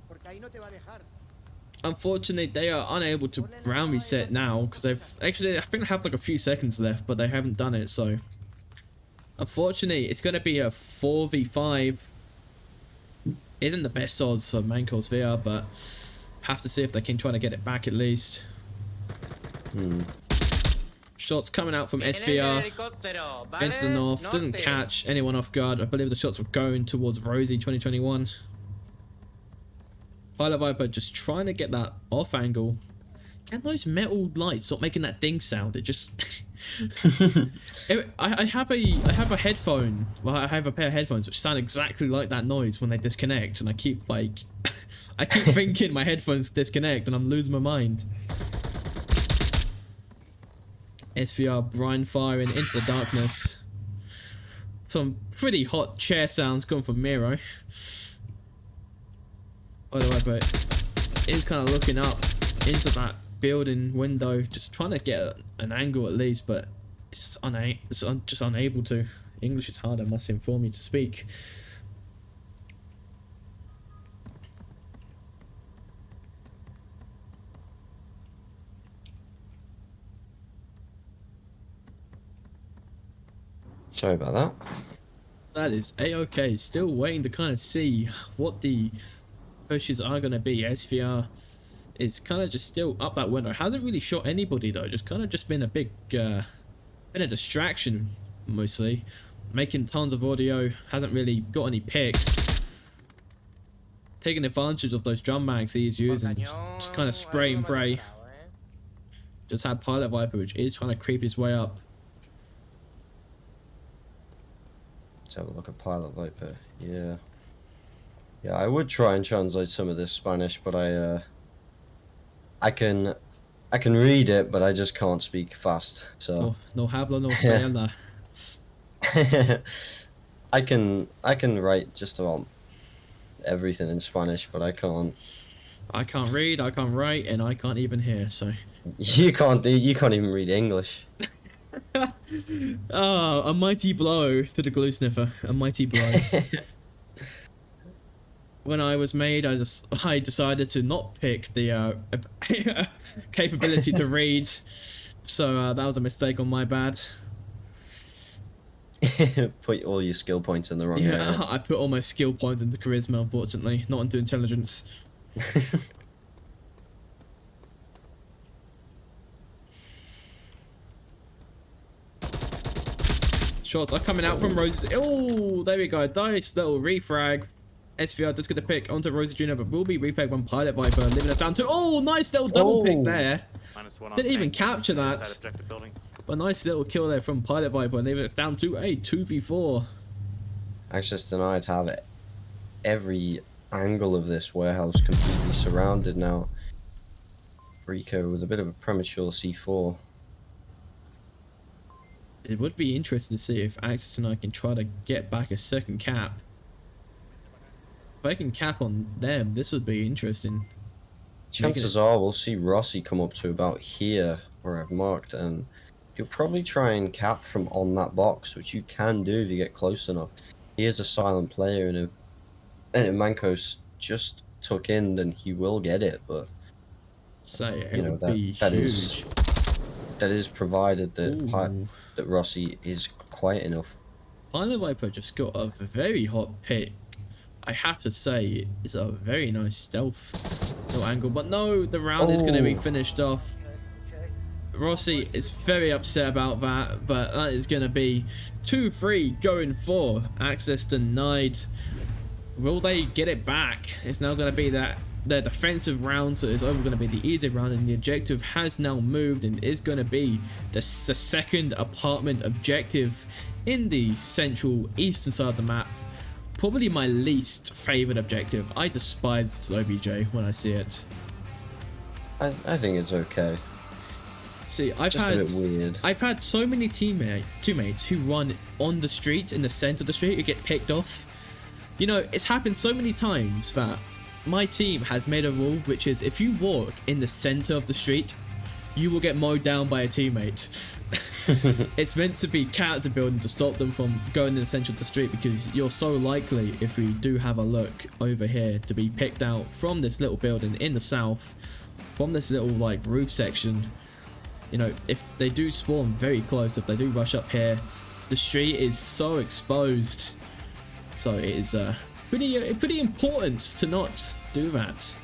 porque ahí no te va a dejar. Unfortunately, they are unable to round reset now because they've actually, I think they have like a few seconds left, but they haven't done it. So, unfortunately, it's going to be a 4v5. Isn't the best odds for MANCOSVR, but have to see if they can try to get it back at least. Shots coming out from SVR into the north. Didn't catch anyone off guard. I believe the shots were going towards Rosie 2021. Pilot Viper just trying to get that off angle. Can those metal lights stop making that ding sound? It just... I have a headphone. Well, I have a pair of headphones which sound exactly like that noise when they disconnect, and I keep like... I keep thinking my headphones disconnect and I'm losing my mind. SVR brine firing into the darkness. Some pretty hot chair sounds coming from Miro. By the way, but is kind of looking up into that building window, just trying to get an angle at least, but it's just unable to. English is hard, I must inform you, to speak. Sorry about that. That is a-okay. Still waiting to kind of see what the pushes are going to be. SVR is kind of just still up that window. Hasn't really shot anybody though. Just kind of just been a big, been a distraction mostly. Making tons of audio. Hasn't really got any picks. Taking advantage of those drum mags he's using. Just kind of spray and pray. Just had Pilot Viper, which is trying to creep his way up. Let's have a look at Pilot Viper. Yeah. Yeah, I would try and translate some of this Spanish, but I can read it, but I just can't speak fast. So no hablo no español. I can write just about everything in Spanish, but I can't. I can't read, I can't write, and I can't even hear. So you can't even read English. Oh, a mighty blow to the glue sniffer. A mighty blow. When I was made, I decided to not pick the capability to read, so that was a mistake on my bad. Put all your skill points in the wrong area. I put all my skill points into charisma, unfortunately, not into intelligence. Shots are coming out from Rosie. Oh, there we go. Nice little refrag. SVR does get a pick onto Rosie Jr., but will be repacked on Pilot Viper, leaving us down to... Oh, nice little double pick there. Didn't even capture that. But nice little kill there from Pilot Viper, leaving us down to a 2v4. Access denied to have every angle of this warehouse completely surrounded now. Rico with a bit of a premature C4. It would be interesting to see if Access and I can try to get back a second cap. If I can cap on them, this would be interesting. Chances are we'll see Rossi come up to about here where I've marked, and you'll probably try and cap from on that box, which you can do if you get close enough. He is a silent player, and if Mancos just took in, then he will get it. But so you know that is provided that that Rossi is quiet enough. Pilot Viper just got a very hot pick. I have to say, it's a very nice stealth little angle, but no, the round is going to be finished off. Rossi is very upset about that, but that is going to be 2-3 going for Access denied. Will they get it back? It's now going to be their defensive round, so it's over going to be the easy round, and the objective has now moved and is going to be the second apartment objective in the central eastern side of the map. Probably my least favorite objective. I despise this OBJ when I see it. I think it's okay. See, I've had so many teammates who run on the street, in the center of the street, who get picked off. You know, it's happened so many times that my team has made a rule, which is if you walk in the center of the street, you will get mowed down by a teammate. It's meant to be character building to stop them from going in the center of the street, because you're so likely, if we do have a look over here, to be picked out from this little building in the south, from this little like roof section. You know, if they do spawn very close, if they do rush up here, the street is so exposed. So it is pretty important to not do that.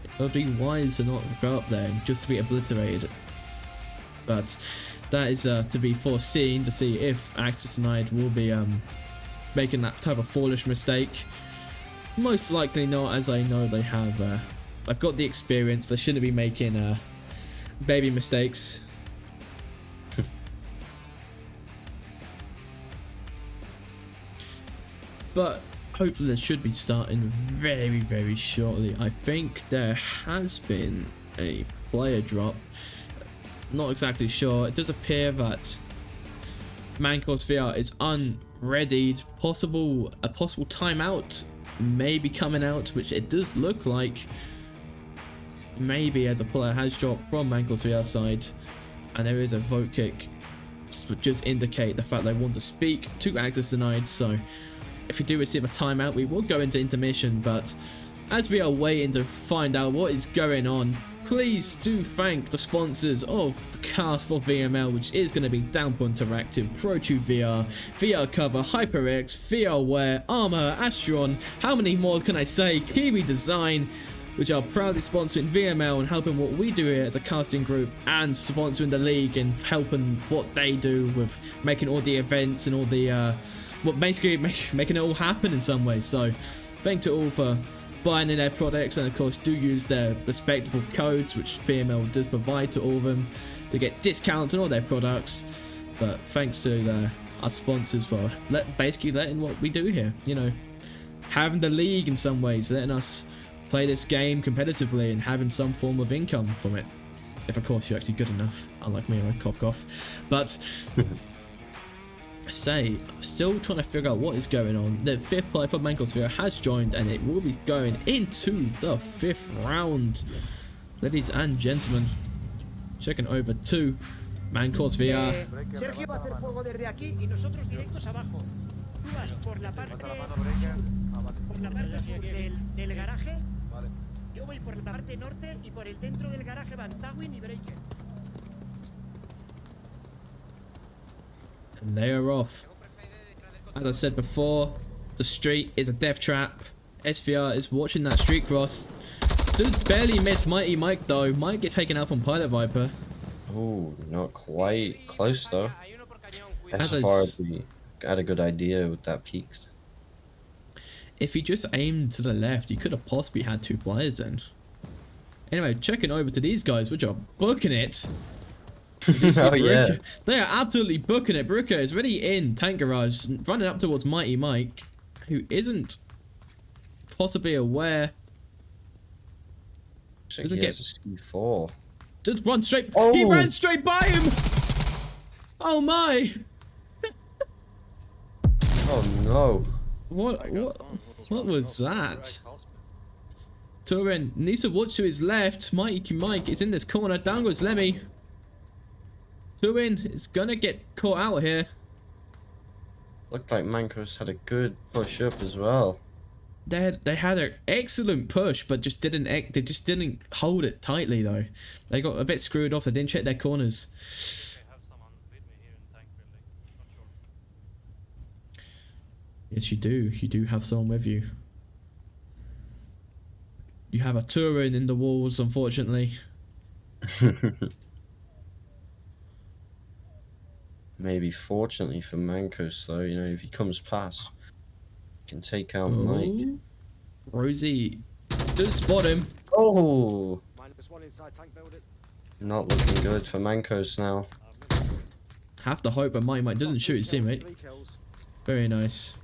It would be wise to not go up there just to be obliterated. But that is to be foreseen, to see if Access Denied will be making that type of foolish mistake. Most likely not, as I know they have. I've got the experience. They shouldn't be making baby mistakes. But hopefully they should be starting very shortly. I think there has been a player drop. Not exactly sure. It does appear that MANCOSVR is unreadied. A possible timeout may be coming out, which it does look like. Maybe as a player has dropped from MANCOSVR side, and there is a vote kick to just indicate the fact they want to speak to Access Denied. So if we do receive a timeout, we will go into intermission. But as we are waiting to find out what is going on, please do thank the sponsors of the cast for VRML, which is going to be Downpour Interactive, ProTube VR, VR Cover, HyperX, VRWare, Armor, Astron. How many more can I say? Kiwi Design, which are proudly sponsoring VRML and helping what we do here as a casting group, and sponsoring the league and helping what they do with making all the events and all the basically making it all happen in some ways. So thank you all for buying in their products, and of course do use their respectable codes which VRML does provide to all of them to get discounts on all their products. But thanks to our sponsors for basically letting what we do here, you know, having the league in some ways, letting us play this game competitively and having some form of income from it, if of course you're actually good enough, unlike me. Cough. But I'm still trying to figure out what is going on. The 5th player for MANCOSVR has joined, and it will be going into the 5th round. Ladies and gentlemen, checking over to MANCOSVR. Sergio va a hacer fuego desde aquí y nosotros directos abajo. Tú vas por la parte sur del garaje. Yo voy por la parte norte y por el centro del garaje van Tawin y Breaker. And they are off. As I said before, the street is a death trap. SVR is watching that street cross. Does barely miss Mighty Mike though. Might get taken out from Pilot Viper. Oh, not quite. Close though. As SFR had a good idea with that peaks. If he just aimed to the left, he could have possibly had 2 players then. Anyway, checking over to these guys, which are booking it. Oh yeah. They are absolutely booking it. Brooker is already in Tank Garage, running up towards Mighty Mike, who isn't possibly aware. Doesn't get a C4. Just run straight. Oh. He ran straight by him. Oh my. Oh no. What was that? Turin needs to watch to his left. Mighty Mike is in this corner. Down goes Lemmy. Turin is gonna get caught out here. Looked like Mancos had a good push up as well. They had an excellent push, but they just didn't hold it tightly though. They got a bit screwed off. They didn't check their corners. Yes, you do. You do have someone with you. You have a Turin in the walls, unfortunately. Maybe fortunately for Mancos though, you know, if he comes past, he can take out Mike. Rosie does spot him. Oh! Not looking good for Mancos now. Have to hope that Mighty Mike doesn't shoot his teammate. Very nice.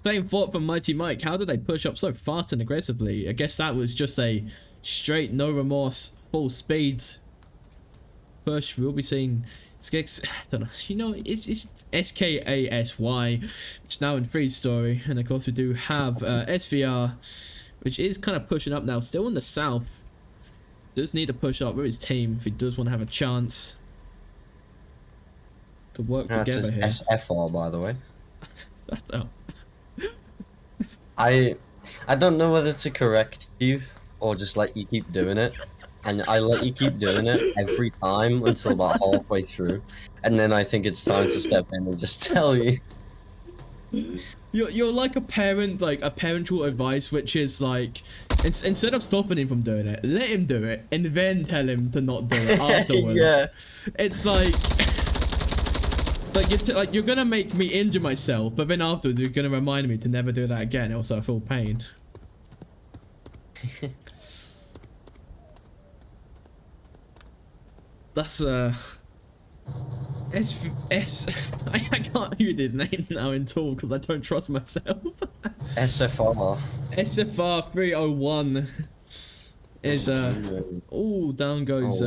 Same thought from Mighty Mike. How did they push up so fast and aggressively? I guess that was just a straight, no remorse, full speed push. We'll be seeing I don't know. You know, it's SKASY, which is now in Free Story, and of course we do have SVR, which is kind of pushing up now, still in the south. Does need to push up with his team if he does want to have a chance to work together That's here. SFR, by the way. Oh. I don't know whether to correct you or just let you keep doing it. And I let you keep doing it every time until about halfway through. And then I think it's time to step in and just tell you. You're like a parent, like a parental advice, which is like, instead of stopping him from doing it, let him do it, and then tell him to not do it afterwards. Yeah. It's like, you're gonna make me injure myself, but then afterwards you're gonna remind me to never do that again, else I feel pain. That's I can't read his name now in talk because I don't trust myself. SFR. SFR 301 is oh, down goes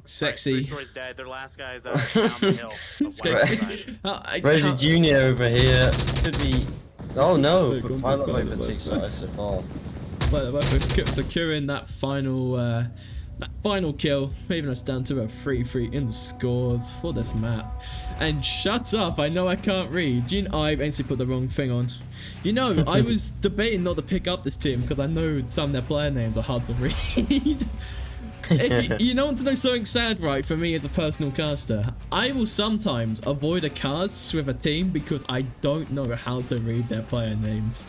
Sexy. Three Story's dead. Their last guy's down the hill. The west side. Rosie Jr. over here could be. Oh no! Pilot Viper takes out SFR. But we're securing that final kill, moving us down to a 3-3 in the scores for this map. And shut up, I know I can't read. I've actually put the wrong thing on. You know, I was debating not to pick up this team because I know some of their player names are hard to read. If you don't want to know something sad, right, for me as a personal caster, I will sometimes avoid a cast with a team because I don't know how to read their player names.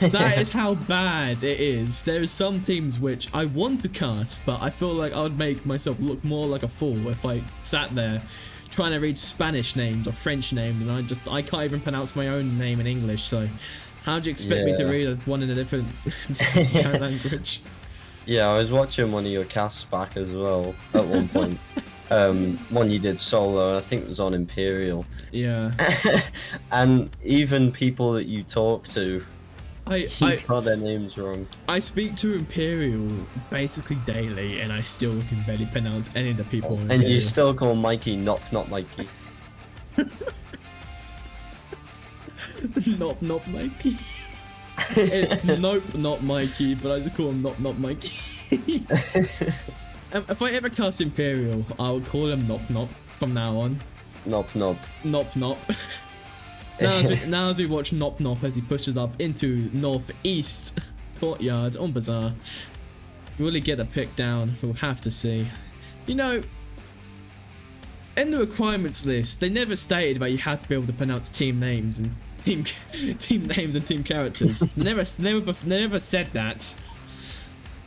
That is how bad it is. There are some teams which I want to cast, but I feel like I would make myself look more like a fool if I sat there trying to read Spanish names or French names, and I can't even pronounce my own name in English, so how do you expect me to read one in a different language? Yeah, I was watching one of your casts back as well at one point. One you did solo, I think it was on Imperial. Yeah. And even people that you talk to, I got their names wrong. I speak to Imperial basically daily, and I still can barely pronounce any of the people. And you still call Mikey not Mikey. Not Mikey. It's nope, not Mikey, but I just call him not Mikey. If I ever cast Imperial, I'll call him Nop from now on. Nop. Now as we watch Nop as he pushes up into northeast courtyard on Bazaar, really get the pick down. We'll have to see. You know, in the requirements list, they never stated that you had to be able to pronounce team names and team names and team characters. They never said that.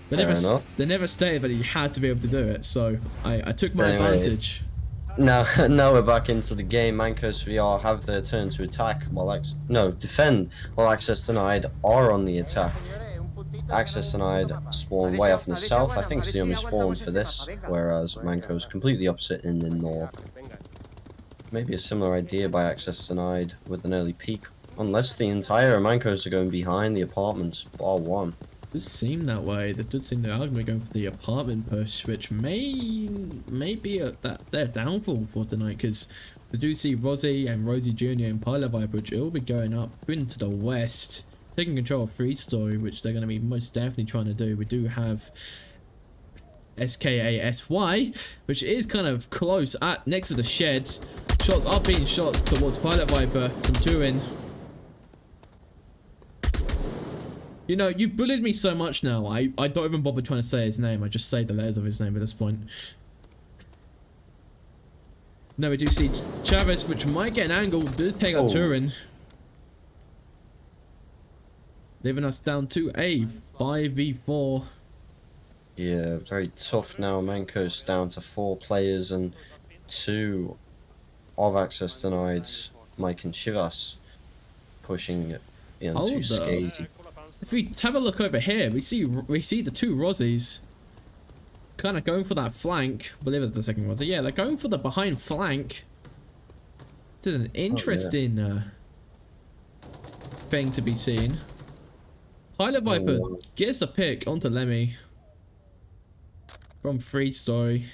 They never stated that you had to be able to do it. So I took my advantage. Now we're back into the game. MANCOSVR have their turn to attack while defend while access denied are on the attack. Access denied spawn way off in the south. I think it's the only spawn for this, whereas Manco's completely opposite in the north. Maybe a similar idea by access denied with an early peak, unless the entire Mancos are going behind the apartments, bar one. It does seem that way. It does seem they are going to be going for the apartment push, which may be their downfall for tonight, because we do see Rosie and Rosie Jr. and Pilot Viper, which will be going up into the west, taking control of Free Story, which they're going to be most definitely trying to do. We do have SKASY, which is kind of close next to the sheds. Shots are being shot towards Pilot Viper from Turin. You know, you bullied me so much now, I don't even bother trying to say his name. I just say the letters of his name at this point. Now we do see Chavez, which might get an angle, does take out Turin. Leaving us down to a 5v4. Yeah, very tough now. Manco's down to 4 players and 2 of access denied. Mike and Chivas pushing it into Skazy. If we have a look over here, we see the 2 Rosies kind of going for that flank. I believe it's the second Rosie. Yeah, they're going for the behind flank. This is an interesting thing to be seen. Pilot Viper gets a pick onto Lemmy from Free Story.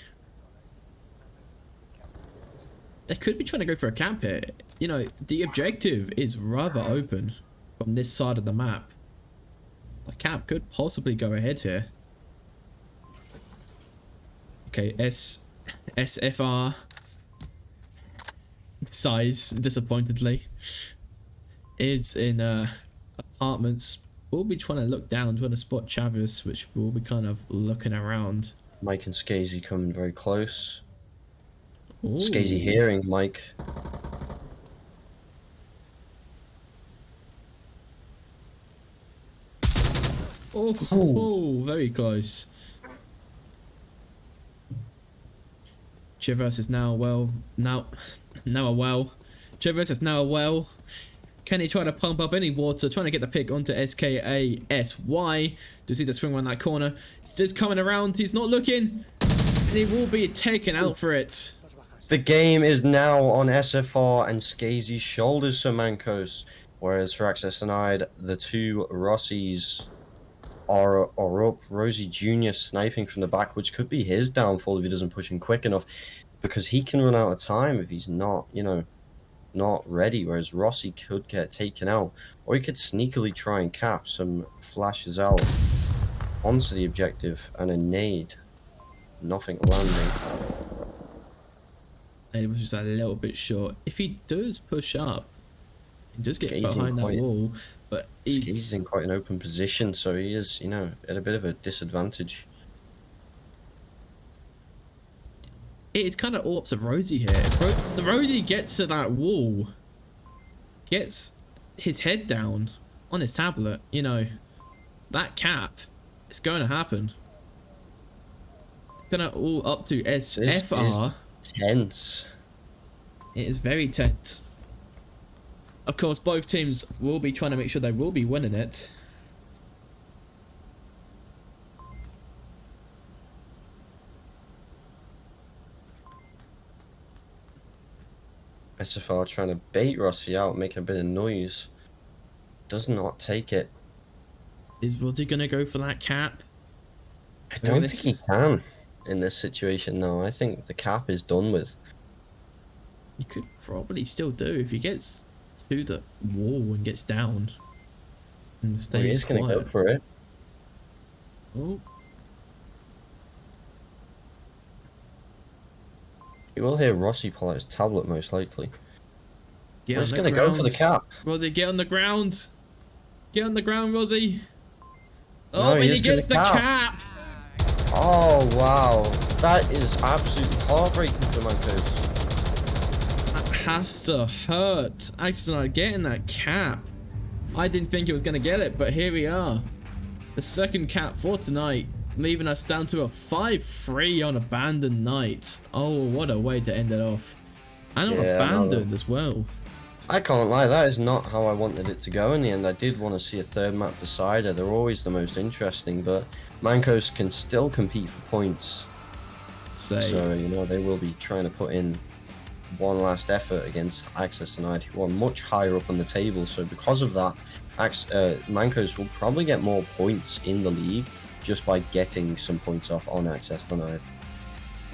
they could be trying to go for a camp here. You know, the objective is rather open from this side of the map. A camp could possibly go ahead here. Okay, SFR size, disappointedly, is in apartments. We'll be trying to look down, trying to spot Chavez, which we'll be kind of looking around. Mike and Skazy coming very close. Ooh. Skazy hearing Mike. Oh, very close. Chavez is now a well. Chavez is now a well. Can he try to pump up any water, trying to get the pick onto SKASY? To see the swing around that corner. It's just coming around. He's not looking. And he will be taken out for it. The game is now on SFR and Skazy's shoulders, Sir Mancos. Whereas for Access Denied, the two Rossies are up. Rosie Jr. sniping from the back, which could be his downfall if he doesn't push him quick enough. Because he can run out of time if he's not, you know, not ready, whereas Rossi could get taken out, or he could sneakily try and cap some flashes out onto the objective and a nade, nothing landing. And it was just a little bit short. If he does push up, he does get Skazy's behind that wall, but he's in quite an open position, so he is, you know, at a bit of a disadvantage. It's kind of all up to Rosie here. The Rosie gets to that wall, gets his head down on his tablet. You know, that cap, it's going to happen. It's gonna all up to SFR. This is tense. It is very tense. Of course, both teams will be trying to make sure they will be winning it. SFR trying to bait Rossi out, make a bit of noise. Does not take it. Is Roddy gonna go for that cap? I don't think he can in this situation, no. I think the cap is done with. He could probably still do if he gets to the wall and gets down. And stays He is going to go for it. Oh. You will hear Rossi pull out his tablet most likely. He's going to go for the cap. Rosie, get on the ground. Get on the ground, Rosie. Oh, No, and he he is gets the gonna cap. Oh, wow. That is absolutely heartbreaking for Mancos. That has to hurt. Actually, not getting that cap. I didn't think he was going to get it, but here we are. The second cap for tonight, leaving us down to a 5-3 on Abandoned Night. Oh, what a way to end it off. And on Abandoned as well. I can't lie, that is not how I wanted it to go in the end. I did want to see a third map decider. They're always the most interesting, but Mancos can still compete for points. So, you know, they will be trying to put in one last effort against Access Denied, who are much higher up on the table. So because of that, Mancos will probably get more points in the league just by getting some points off on Access Denied.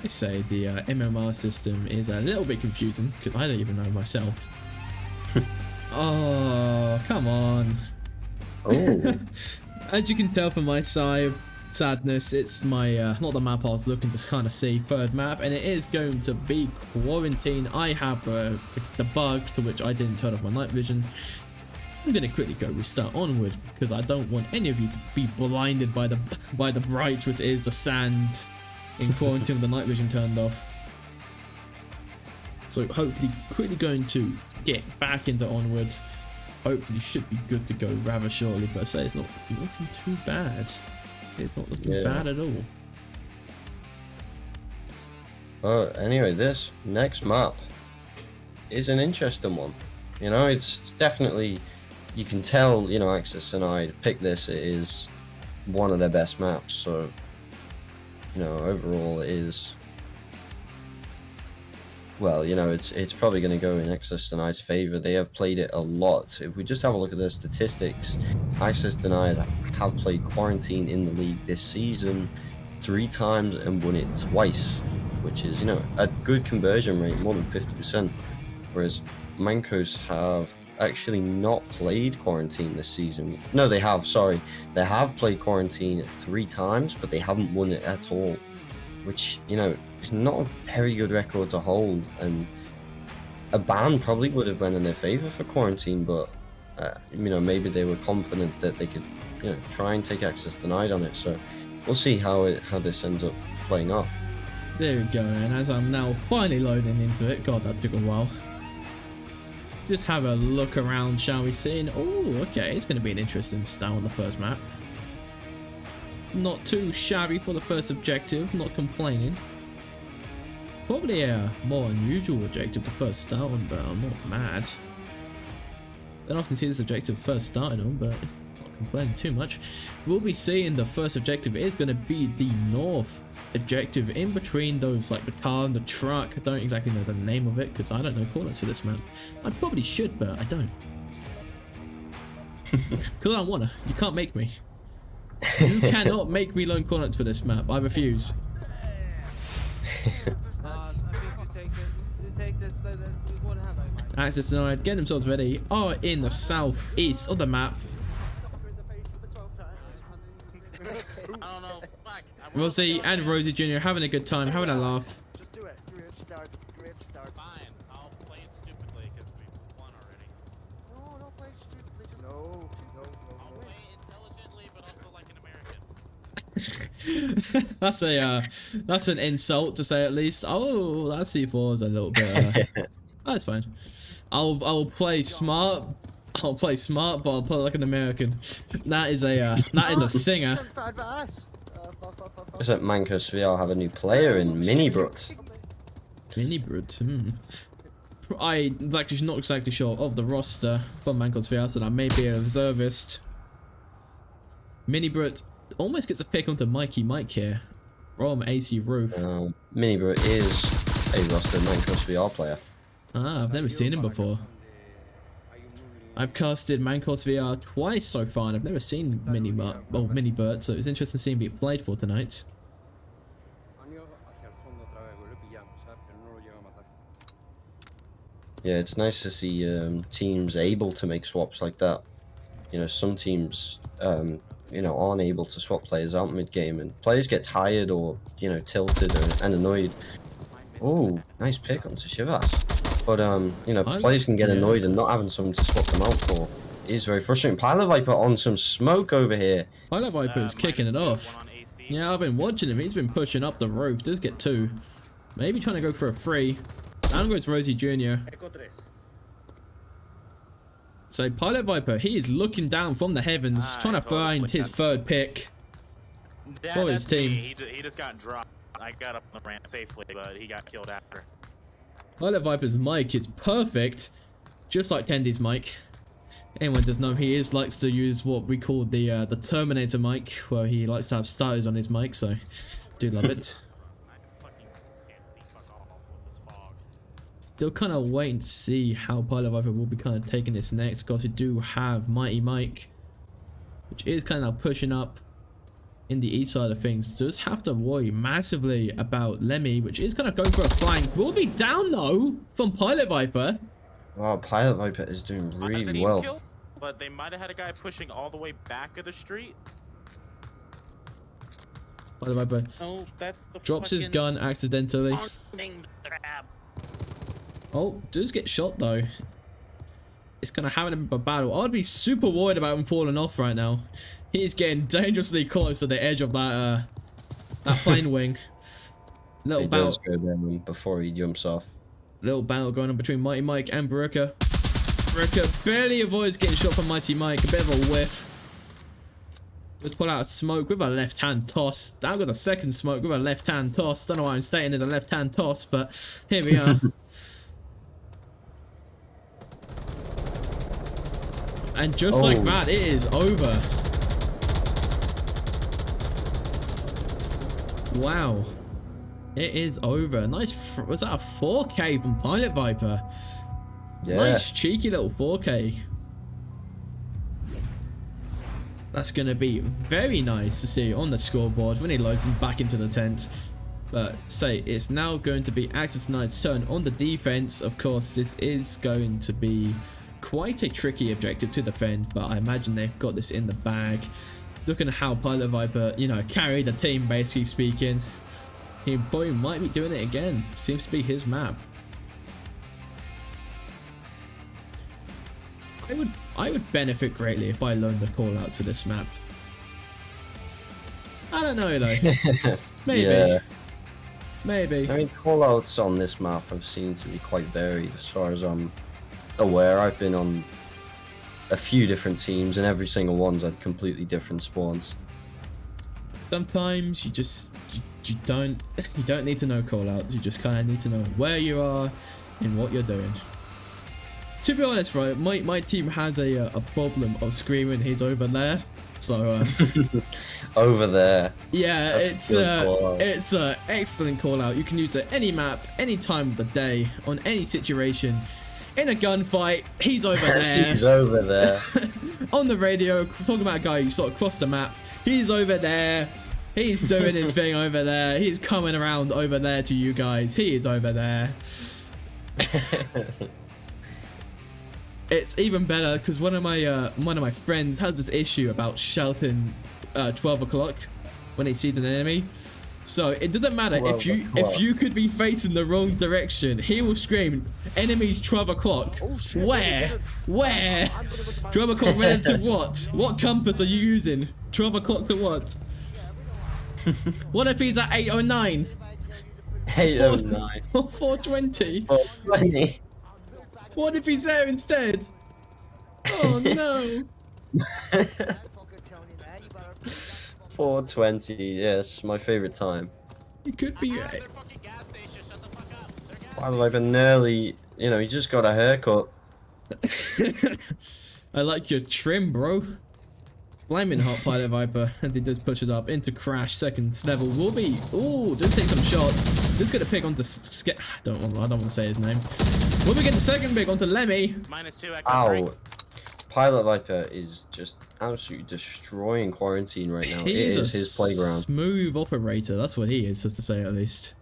I say the MMR system is a little bit confusing because I don't even know myself. Oh, come on. Oh. As you can tell from my sadness, it's my not the map I was looking to kind of see, third map, and it is going to be Quarantine. I have the bug to which I didn't turn off my night vision. I'm gonna quickly go restart Onward because I don't want any of you to be blinded by the bright, which is the sand in Quarantine with the night vision turned off. So hopefully quickly going to get back into Onward. Hopefully should be good to go rather shortly, but I say it's not looking too bad. It's not looking bad at all. Anyway, this next map is an interesting one. You know, it's definitely, you can tell, you know, Access Denied picked this. It is one of their best maps, so, you know, overall it is, well, you know, it's probably going to go in Access Denied's favor. They have played it a lot. If we just have a look at their statistics, Access Denied have played Quarantine in the league this season 3 times and won it twice, which is, you know, a good conversion rate, more than 50%. Whereas Mancos have actually not played Quarantine this season. No, they have, sorry. They have played Quarantine 3 times, but they haven't won it at all. Which, you know, is not a very good record to hold. And a ban probably would have been in their favor for Quarantine, but, you know, maybe they were confident that they could, you know, try and take access denied on it. So we'll see how this ends up playing off. There we go, and as I'm now finally loading into it, god, that took a while. Just have a look around, shall we see? Oh, okay, it's going to be an interesting start on the first map. Not too shabby for the first objective, not complaining. Probably a more unusual objective to first start on, but I'm not mad. Don't often see this objective first started on, but not complaining too much. We'll be seeing the first objective is going to be the north objective in between those, like the car and the truck. I don't exactly know the name of it because I don't know coordinates for this map. I probably should, but I don't. Because I don't wanna. You can't make me. You cannot make me learn coordinates for this map. I refuse. Access denied. Get themselves ready. Are in the southeast of the map. I don't know. Fuck. Rosie and Rosie Jr. having a good time, having a laugh. Just do it. Great start. Great start. Fine. I'll play it stupidly because we've won already. No, don't play it stupidly. Just no. I'll play it intelligently, but also like an American. That's an insult to say at least. Oh, that C4 is a little bit. That's fine. I'll play smart. I'll play smart, but I'll play like an American. That is a singer. Looks like MANCOSVR have a new player in Minibrut. Minibrut. I like just not exactly sure of the roster for MANCOSVR, so that may be a reservist. Minibrut almost gets a pick onto Mikey Mike here from AC Roof. Minibrut is a roster MANCOSVR player. Ah, I've never seen him before. I've casted MANCOSVR twice so far, and I've never seen Minibert, so it's interesting to see him be played for tonight. Yeah, it's nice to see teams able to make swaps like that. You know, some teams, you know, aren't able to swap players out mid-game, and players get tired or, you know, tilted and annoyed. Oh, nice pick onto Shivas. But, you know, players can get annoyed and not having someone to swap them out for is very frustrating. Pilot Viper on some smoke over here. Pilot Viper is kicking it off. Yeah, I've been watching him. He's been pushing up the roof. Does get 2. Maybe trying to go for a 3. Down goes Rosie Jr. So Pilot Viper, he is looking down from the heavens, trying to find his 3rd pick for his team. He just got dropped. I got up the ramp safely, but he got killed after. Pilot Viper's mic is perfect, just like Tendy's mic. Anyone does know he likes to use what we call the Terminator mic, where he likes to have starters on his mic, so do love it. I fucking can't see fuck all with this fog. Still kind of waiting to see how Pilot Viper will be kind of taking this next, because we do have Mighty Mike, which is kind of pushing up in the east side of things. Does have to worry massively about Lemmy, which is kind of going for a flank. Will be down though from Pilot Viper. Wow, Pilot Viper is doing really well. Kill, but they might have had a guy pushing all the way back of the street. Pilot Viper that's the drops his gun accidentally. Oh, does get shot though. It's kind of having a bit of a battle. I'd be super worried about him falling off right now. He's getting dangerously close to the edge of that plane wing. Little he battle. Does go down before he jumps off. Little battle going on between Mighty Mike and Baruka. Baruka barely avoids getting shot from Mighty Mike. A bit of a whiff. Let's pull out a smoke with a left-hand toss. Down got a second smoke with a left-hand toss. Don't know why I'm stating it a left-hand toss, but here we are. And just like that, it is over. Wow. It is over. Nice. Was that a 4K from Pilot Viper? Yeah. Nice cheeky little 4K. That's going to be very nice to see on the scoreboard when he loads him back into the tent. But say it's now going to be Axis Knight's turn on the defense. Of course, this is going to be quite a tricky objective to defend, but I imagine they've got this in the bag. Looking at how Pilot Viper, you know, carried the team, basically speaking. He probably might be doing it again. Seems to be his map. I would benefit greatly if I learned the callouts for this map. I don't know though. Maybe. Yeah. Maybe. I mean, callouts on this map have seemed to be quite varied as far as I'm aware. I've been on a few different teams and every single one's had completely different spawns. Sometimes you don't need to know callouts. You just kind of need to know where you are and what you're doing. To be honest, right, my team has a problem of screaming he's over there. So over there. Yeah, That's it's a excellent call out. You can use it any map, any time of the day, on any situation. In a gunfight, he's over there. He's over there. On the radio, talking about a guy who sort of crossed the map. He's over there. He's doing his thing over there. He's coming around over there to you guys. He is over there. It's even better because one of my friends has this issue about shouting 12 o'clock when he sees an enemy. So it doesn't matter if you could be facing the wrong direction, he will scream, "Enemies 12 o'clock." Where? 12 o'clock relative to what? What compass are you using? 12 o'clock to what? What if he's at 8:09? 8:09. Or 4:20? 4:20. What if he's there instead? Oh no. 4:20, yes, my favorite time. It could be. By the way, but nearly, you know, he just got a haircut. I like your trim, bro. Flaming hot Pilot Viper, and he just pushes up into Crash. Second level will be. Ooh, just take some shots. Just gonna pick onto I don't want to say his name. Will we get the second pick onto Lemmy? -2 echo. Ow. Pilot Viper is just absolutely destroying Quarantine right now. It is his playground. Smooth operator. That's what he is, just to say at least.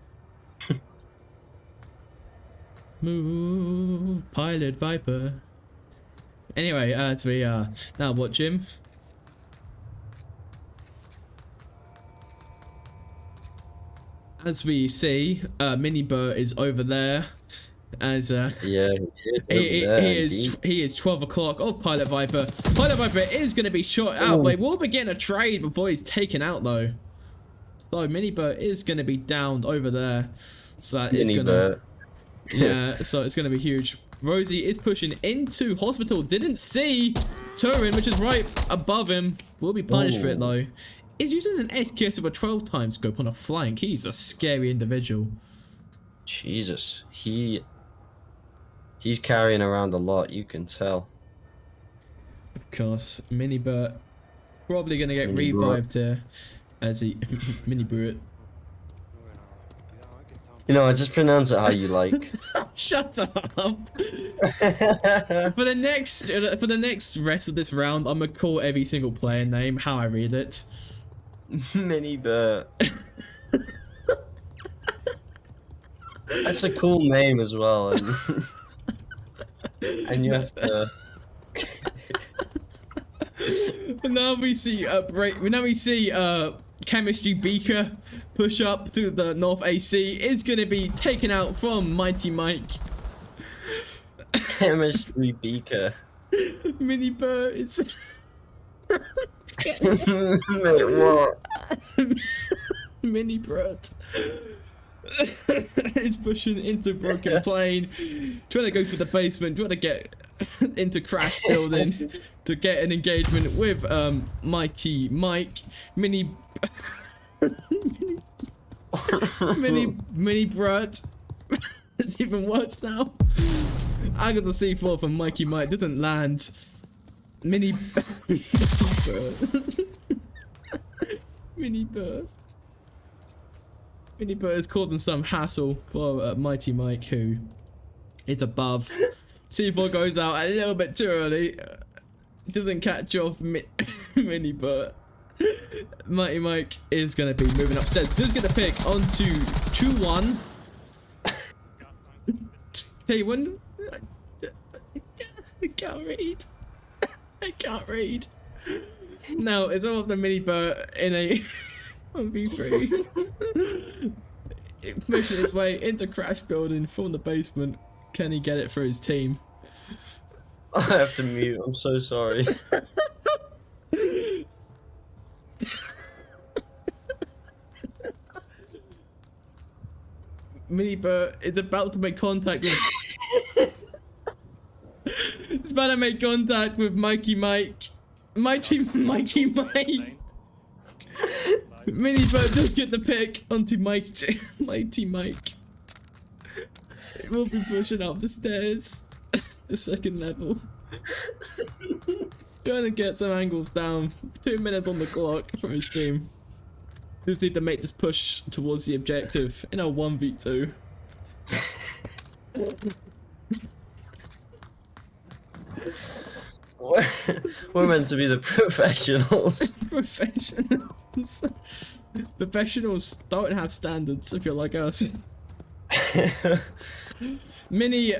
Smooth Pilot Viper. Anyway, as we now watch him. As we see, Mini Burt is over there. As Yeah, he is 12 o'clock of Pilot Viper. Pilot Viper is going to be shot out, but he will begin a trade before he's taken out though. So Mini Burt is going to be downed over there. So that is going to, yeah. So it's going to be huge. Rosie is pushing into hospital. Didn't see Turin, which is right above him. Will be punished for it though. Is using an SKS with a 12 times scope on a flank. He's a scary individual. Jesus, he's carrying around a lot, you can tell. Of course, Mini Burt probably gonna get revived here as he Mini Burt. You know, I just pronounce it how you like. Shut up. For the next rest of this round, I'm gonna call every single player name how I read it. Mini Burt. That's a cool name as well, and you have to. Now we see Chemistry Beaker push up to the North AC. Is gonna be taken out from Mighty Mike. Chemistry Beaker. Mini Burt is. Mate, what? Mini Burt. It's pushing into Broken Plane, trying to go through the basement, trying to get into Crash Building to get an engagement with Mikey Mike. Mini Brut. It's even worse now. I got the C4 from Mikey Mike, doesn't land. Mini Burt. Mini Burt is causing some hassle for Mighty Mike, who is above. C4 goes out a little bit too early. Doesn't catch off Mini Burt. Mighty Mike is going to be moving upstairs. Who's going to pick onto 2-1? K1? I can't read. I can't read. Now, it's all of the mini Bert in a 1v3. Pushing his way into Crash Building from the basement. Can he get it for his team? I have to mute. I'm so sorry. Mini Bert is about to make contact with. It's about to make contact with Mikey Mike. Mighty Mikey Mike. Mini Bert just get the pick onto Mighty Mike. We'll be pushing up the stairs. The second level. Trying to get some angles down. 2 minutes on the clock for his team. Just need to make this push towards the objective in a 1v2. We're meant to be the professionals. Professionals. Professionals don't have standards if you're like us. Mini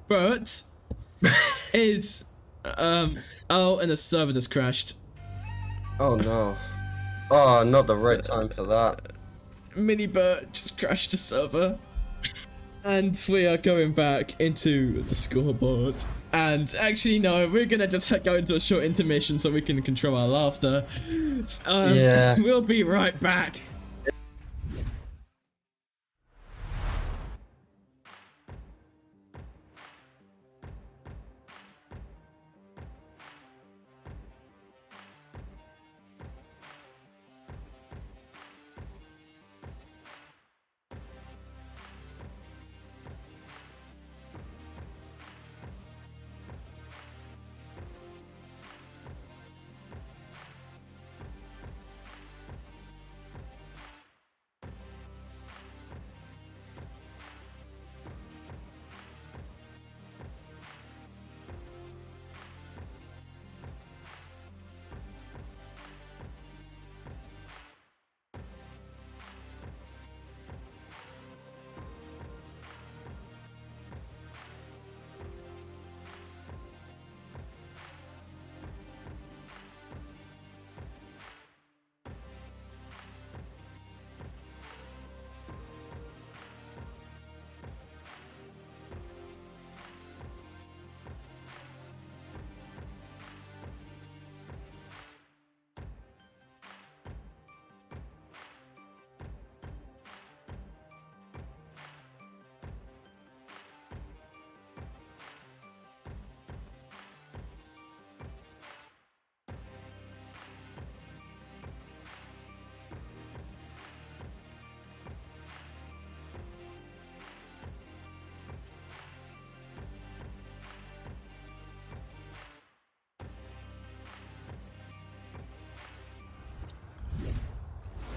Bert is oh, and the server just crashed. Oh no. Oh, not the right time for that. Mini Bert just crashed the server. And we are going back into the scoreboard. And actually, no, we're gonna just go into a short intermission so we can control our laughter. Yeah. We'll be right back.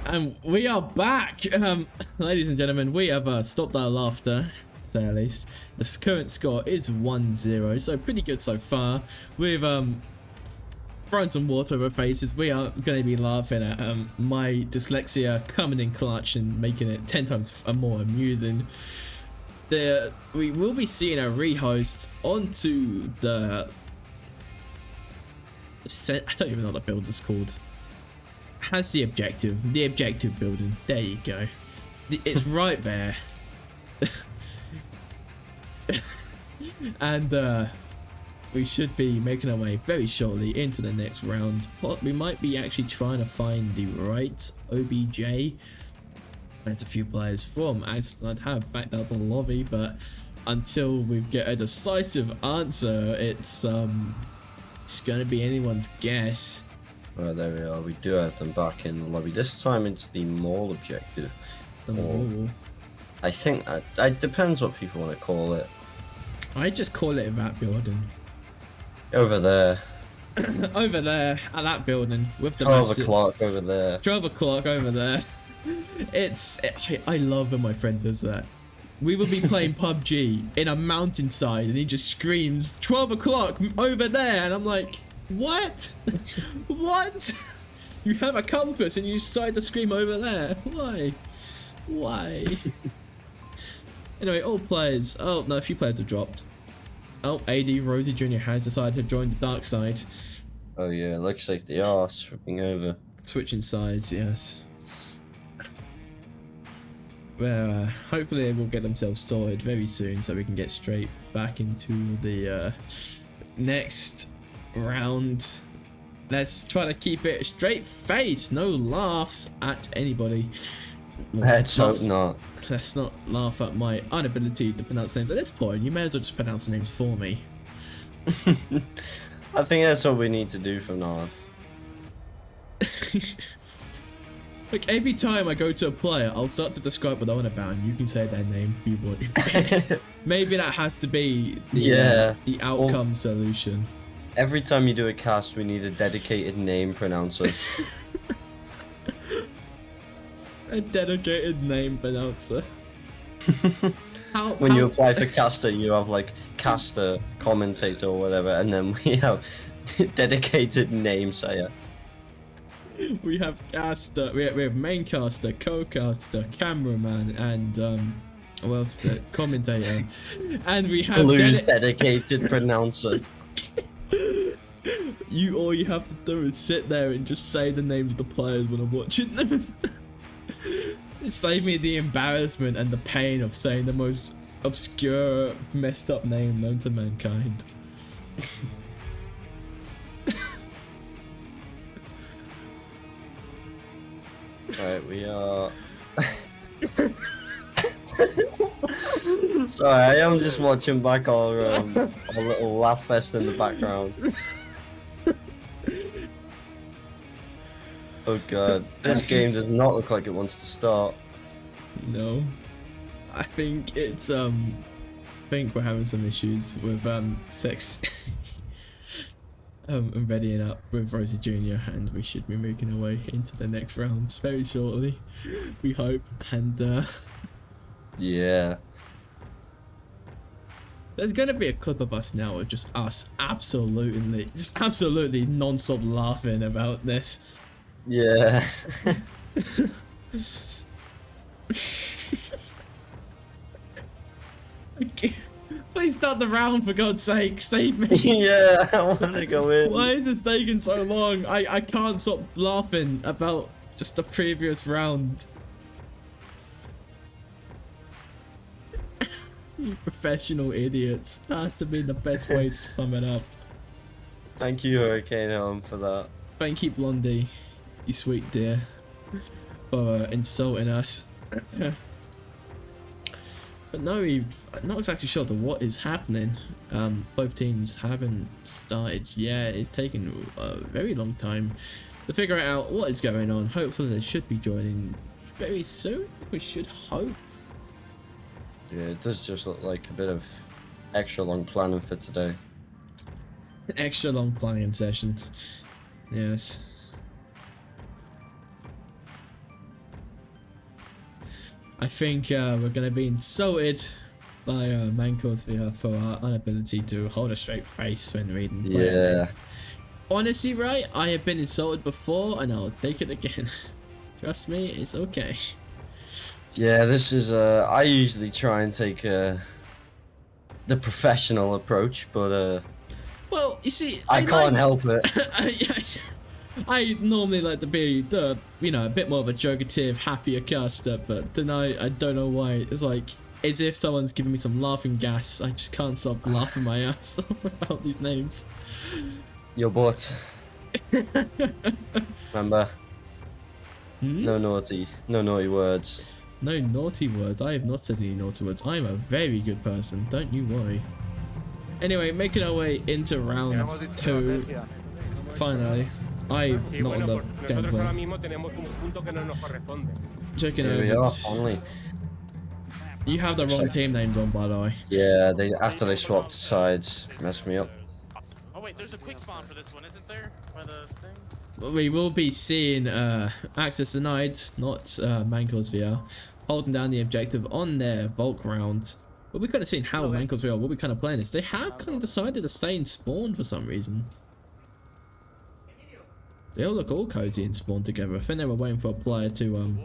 And we are back, ladies and gentlemen. We have stopped our laughter, to say at least. The current score is 1-0, so pretty good so far. We've thrown some water over faces. We are going to be laughing at my dyslexia coming in clutch and making it 10 times more amusing. We will be seeing a rehost onto the I don't even know what the building's called. Has the objective building. There you go. It's right there. And we should be making our way very shortly into the next round. But we might be actually trying to find the right OBJ. There's a few players from I'd have backed up in the lobby, but until we get a decisive answer, it's gonna be anyone's guess. Well, there we are. We do have them back in the lobby. This time it's the mall objective. I think it depends what people want to call it. I just call it that building. Over there. Over there at that building with the 12 o'clock over there. 12 o'clock over there. I love when my friend does that. We would be playing PUBG in a mountainside and he just screams 12 o'clock over there, and I'm like, What? What? You have a compass and you decide to scream over there. Why? Why? Anyway, all players. Oh no, a few players have dropped. Oh, AD Rosie Jr. has decided to join the dark side. Oh yeah, looks like they are swapping over. Switching sides, yes. Well, hopefully they will get themselves sorted very soon so we can get straight back into the next round. Let's try to keep it straight face, no laughs at anybody. Let's hope not. Let's not laugh at my inability to pronounce names. At this point, you may as well just pronounce the names for me. I think that's what we need to do from now on. Like every time I go to a player, I'll start to describe what I want about, and you can say their name if you want. Maybe that has to be the outcome solution. Every time you do a cast, we need a dedicated name pronouncer. A dedicated name pronouncer. When you apply for caster, you have like caster, commentator, or whatever, and then we have dedicated name sayer. We have caster, we have main caster, co-caster, cameraman, and what else? The commentator, and we have Blue's dedicated pronouncer. All you have to do is sit there and just say the names of the players when I'm watching them. It saved me the embarrassment and the pain of saying the most obscure, messed up name known to mankind. Right, we are. Sorry, I am just watching back our little laugh fest in the background. Oh god, this game does not look like it wants to start. No, I think it's I think we're having some issues with sex. I'm readying up with Rosie Jr. and we should be making our way into the next round very shortly. We hope, and yeah. There's gonna be a clip of us now of just us absolutely non-stop laughing about this. Yeah. Please start the round, for God's sake, save me. Yeah, I want to go in. Why is this taking so long? I can't stop laughing about just the previous round. You professional idiots. That has to be the best way to sum it up. Thank you, Hurricane Helm, for that. Thank you, Blondie, you sweet dear, for insulting us. But no, I'm not exactly sure what is happening. Both teams haven't started yet. It's taken a very long time to figure out what is going on. Hopefully they should be joining very soon. We should hope. Yeah, it does just look like a bit of extra long planning for today. An extra long planning session. Yes. I think we're going to be insulted by MANCOSVR for our inability to hold a straight face when reading. Yeah. Honestly, right? I have been insulted before and I'll take it again. Trust me, it's okay. Yeah, this is I usually try and take the professional approach, but well, you see, I can't help it. I normally like to be a bit more of a jokative, happier caster, but tonight I don't know why. It's like as if someone's giving me some laughing gas. I just can't stop laughing my ass off about these names. Your butt. Remember? No naughty words. No naughty words. I have not said any naughty words. I am a very good person. Don't you worry. Anyway, making our way into round 2. Finally. I'm not on the gameplay. Checking Here we are, over. finally. You have the wrong team names on, by the way. Yeah, after they swapped sides, messed me up. Oh wait, there's a quick spawn for this one, isn't there? By the thing? We will be seeing access denied, not MANCOSVR, holding down the objective on their bulk round. But we could have seen how MANCOSVR will be kind of playing this. They have kind of decided to stay in spawn for some reason. They all look all cozy and spawn together. I think they were waiting for a player to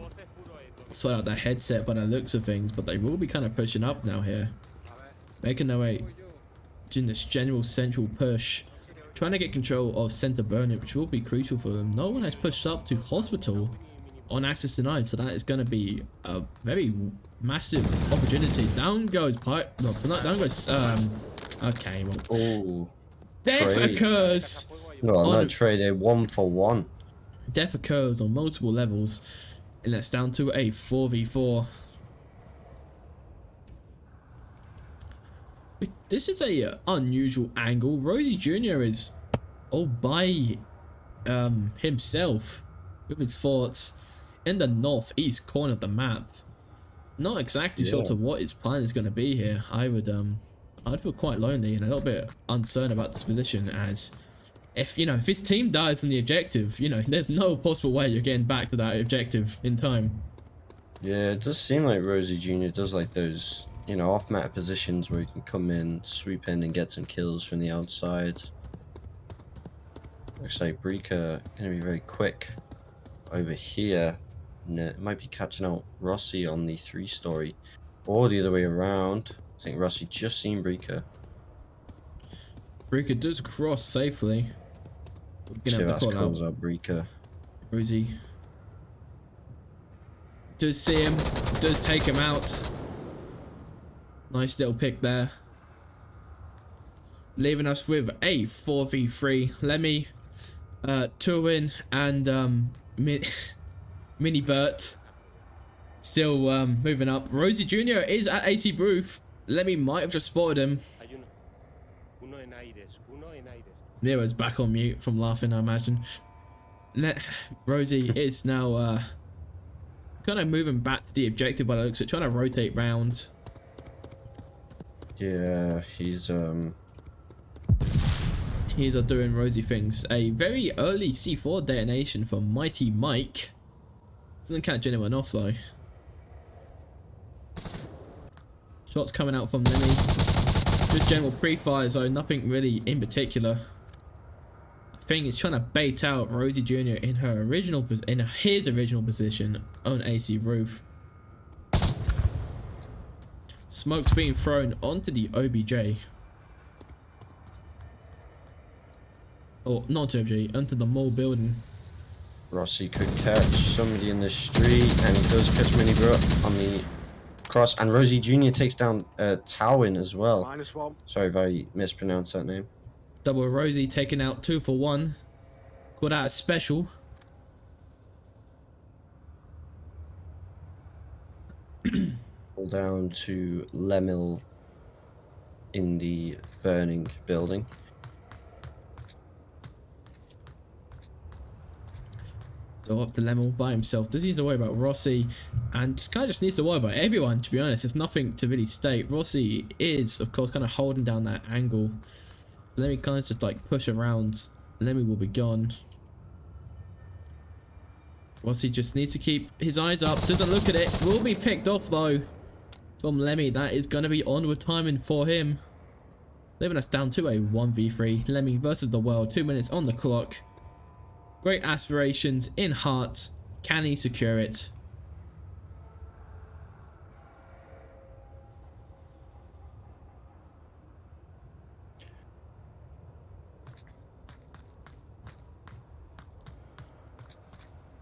sort out their headset by the looks of things, but they will be kind of pushing up now here, making their way in this general central push, trying to get control of center Burnett, which will be crucial for them. No one has pushed up to hospital on access denied, so that is going to be a very massive opportunity. Down goes pipe. No, not down goes. Okay. Well, Oh, death trade. occurs. No, no trade. A 1-for-1. Death occurs on multiple levels, and that's down to a 4v4. This is a unusual angle. Rosie Jr. is all by himself with his forts in the northeast corner of the map. Not exactly sure to what his plan is going to be here. I'd feel quite lonely and a little bit uncertain about this position, as if his team dies in the objective, there's no possible way you're getting back to that objective in time. Yeah, it does seem like Rosie Jr. does like those, off-map positions where he can come in, sweep in, and get some kills from the outside. Looks like Breaker gonna be very quick over here. Might be catching out Rossi on the 3-story, or the other way around. I think Rossi just seen Breaker. Breaker does cross safely. Chivas calls out Breaker. Rosie does see him, does take him out. Nice little pick there, leaving us with a 4v3. Lemmy, Turin, and Mini Bert still moving up. Rosie Jr. is at AC roof. Lemmy might have just spotted him. Nero's back on mute from laughing, I imagine. Rosie is now kind of moving back to the objective by the looks of it, trying to rotate round. Yeah, he's doing Rosie things. A very early C4 detonation for Mighty Mike. Doesn't catch anyone off though. Shots coming out from Lemmy. Just general pre-fires though, nothing really in particular. I think he's trying to bait out Rosie Jr. in his original position on AC roof. Smoke's being thrown onto the OBJ. Or not to OBJ, onto the mall building. Rossi could catch somebody in the street, and he does catch Mini Bro on the cross. And Rosie Jr. takes down Towin as well. -1. Sorry if I mispronounced that name. Double Rosie taking out 2 for 1. Called out a special. Down to Lemil in the burning building. So up to Lemel by himself. Does he need to worry about Rossi? And just needs to worry about everyone, to be honest. There's nothing to really state. Rossi is, of course, kind of holding down that angle. Lemmy kind of just like push around. Lemmy will be gone. Rossi just needs to keep his eyes up. Doesn't look at it. Will be picked off though from Lemmy. That is going to be onward timing for him. Leaving us down to a 1v3. Lemmy versus the world. 2 minutes on the clock. Great aspirations in heart. Can he secure it?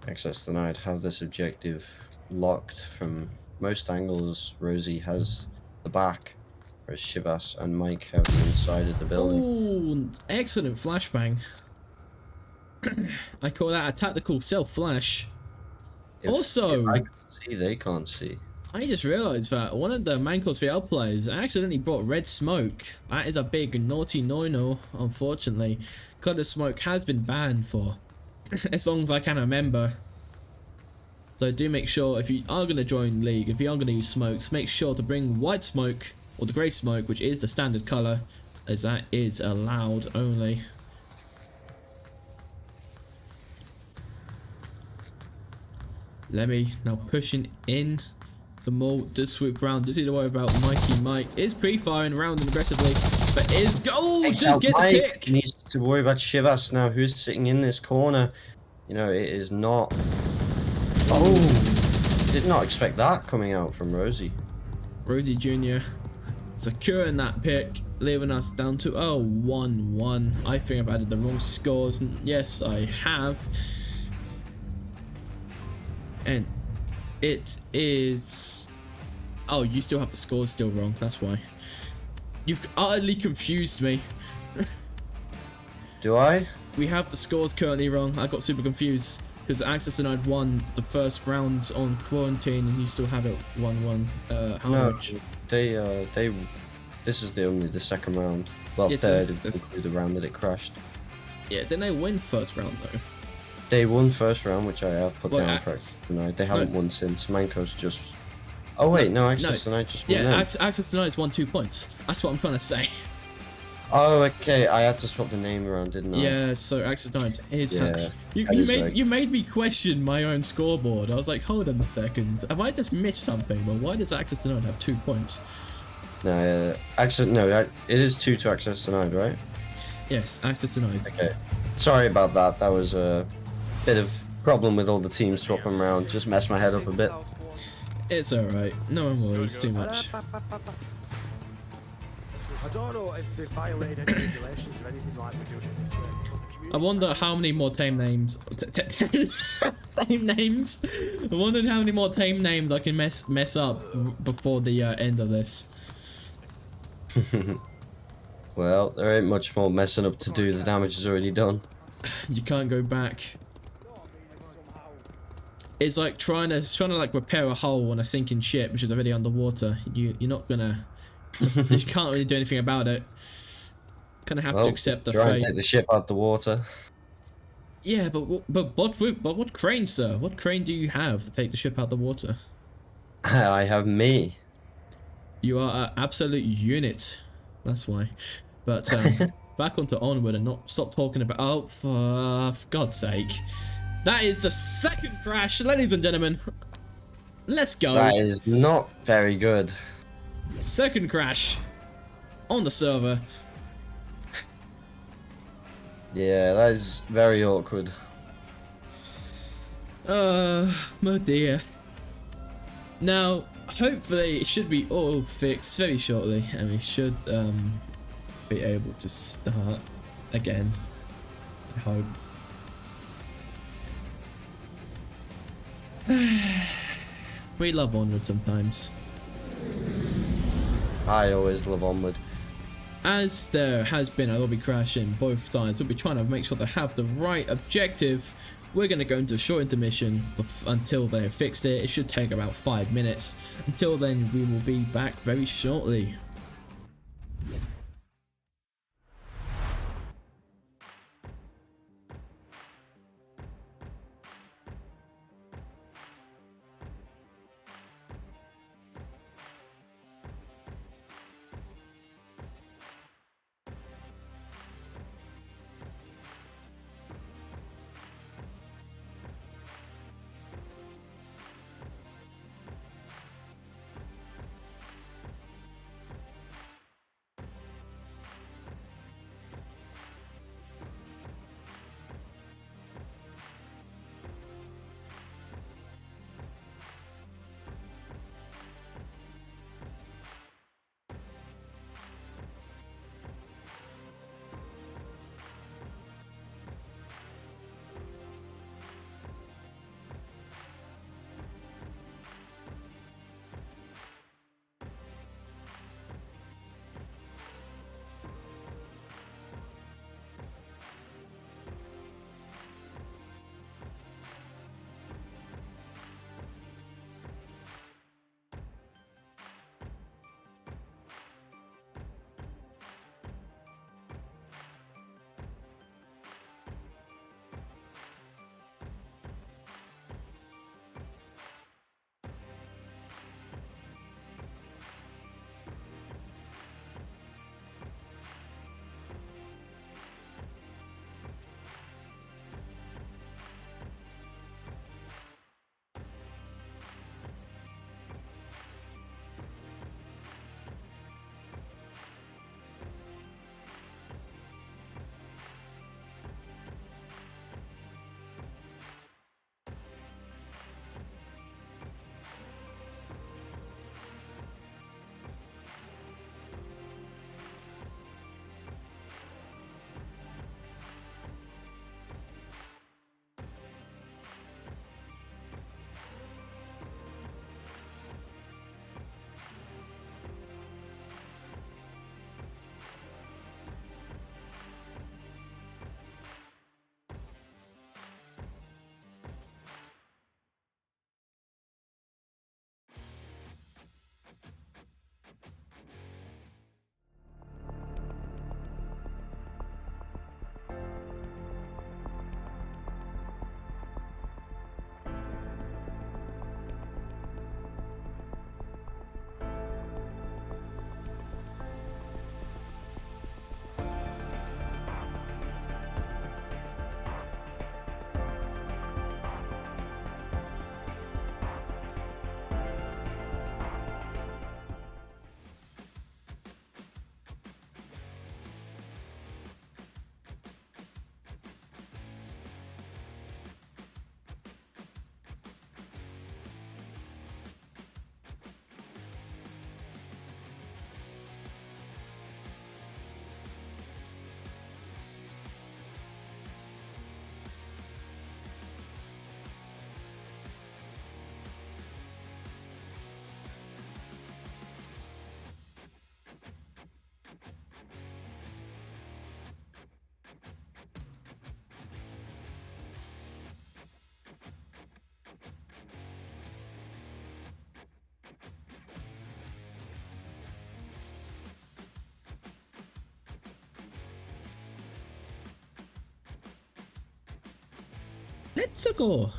Access denied. Have this objective locked from most angles. Rosie has the back, whereas Shivas and Mike have the inside of the building. Oh, excellent flashbang. I call that a tactical self-flash. Also, if I can see, they can't see. I just realised that one of the MANCOSVR players accidentally brought red smoke. That is a big naughty no-no, unfortunately. Colour smoke has been banned for as long as I can remember. So do make sure, if you are going to join League, if you are going to use smokes, make sure to bring white smoke, or the grey smoke, which is the standard colour, as that is allowed only. Lemmy now pushing in the mall, does swoop round, does he worry about Mikey Mike, is pre-firing round and aggressively, but is does get the pick. Needs to worry about Shivas now, who's sitting in this corner. You know, it is not. Oh, did not expect that coming out from Rosie. Rosie Jr. securing that pick, leaving us down to 1-1. I think I've added the wrong scores. Yes, I have. And it is... Oh, you still have the scores still wrong. That's why. You've utterly confused me. Do I? We have the scores currently wrong. I got super confused because Access Denied won the first round on quarantine, and you still have it 1-1. How No, much? they. This is only the second round. Well, Yeah, so third if you that's- include the round that it crashed. Yeah, didn't they win first round though? They won first round, which I have put Well, down for Access Denied. They haven't won since. Mancos just. Oh wait, no, Access Denied just won. Yeah, then. Access Denied's won 2 points. That's what I'm trying to say. Oh, okay. I had to swap the name around, didn't I? Yeah, so Access Denied is. Yeah, You that is made right. you made me question my own scoreboard. I was like, hold on a second, have I just missed something? Well, why does Access Denied have 2 points? No, it is 2 to Access Denied, right? Yes, Access Denied. Okay. Sorry about that. That was a bit of problem with all the teams swapping around. Just messed my head up a bit. It's alright. No one worries too much. I don't know if they violated any regulations or anything like they're doing in this game. I wonder how many more tame names. Tame names. I wonder how many more tame names I can mess up before the end of this. Well, there ain't much more messing up to do. The damage is already done. You can't go back. It's like trying to like repair a hull on a sinking ship which is already underwater. You're not gonna. You can't really do anything about it. Kind of have to accept the try and fate. take the ship out the water. Yeah, but what crane, sir? What crane do you have to take the ship out the water? I have me. You are an absolute unit. That's why. But back onto Onward and not stop talking about. Oh, for God's sake! That is the second crash, ladies and gentlemen. Let's go. That is not very good. Second crash on the server. Yeah, that is very awkward. Oh dear. Now, hopefully it should be all fixed very shortly, and we should be able to start again. I hope. We love Onward sometimes. I always love Onward. As there has been a lobby crash in both sides, we'll be trying to make sure they have the right objective. We're going to go into a short intermission until they have fixed it. It should take about 5 minutes. Until then, we will be back very shortly. Let's go.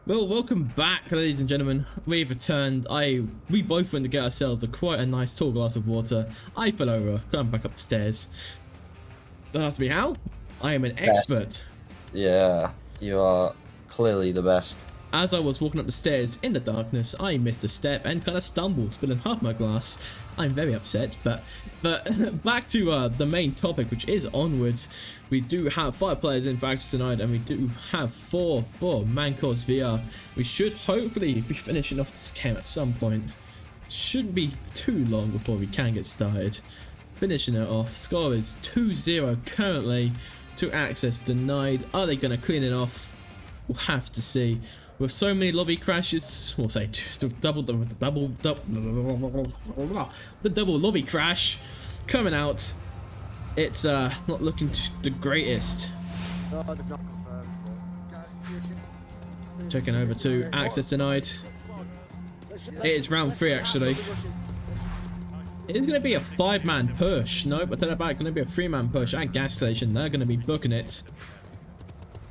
Well, welcome back, ladies and gentlemen. We've returned. We both went to get ourselves quite a nice tall glass of water. I fell over, going back up the stairs. Don't ask me how. I am an expert. Yeah, you are clearly the best. As I was walking up the stairs in the darkness, I missed a step and kind of stumbled, spilling half my glass. I'm very upset, but back to the main topic, which is Onwards. We do have 5 players in for access tonight, and we do have 4 for MANCOSVR. We should hopefully be finishing off this game at some point. Shouldn't be too long before we can get started. Finishing it off. Score is 2-0 currently to access denied. Are they going to clean it off? We'll have to see. With so many lobby crashes, we'll say the double lobby crash coming out. It's not looking the greatest. Checking over to access denied. It is round 3 actually. It is going to be a 5-man push. Nope, I tell you about it, going to be a 3-man push at gas station. They're going to be booking it.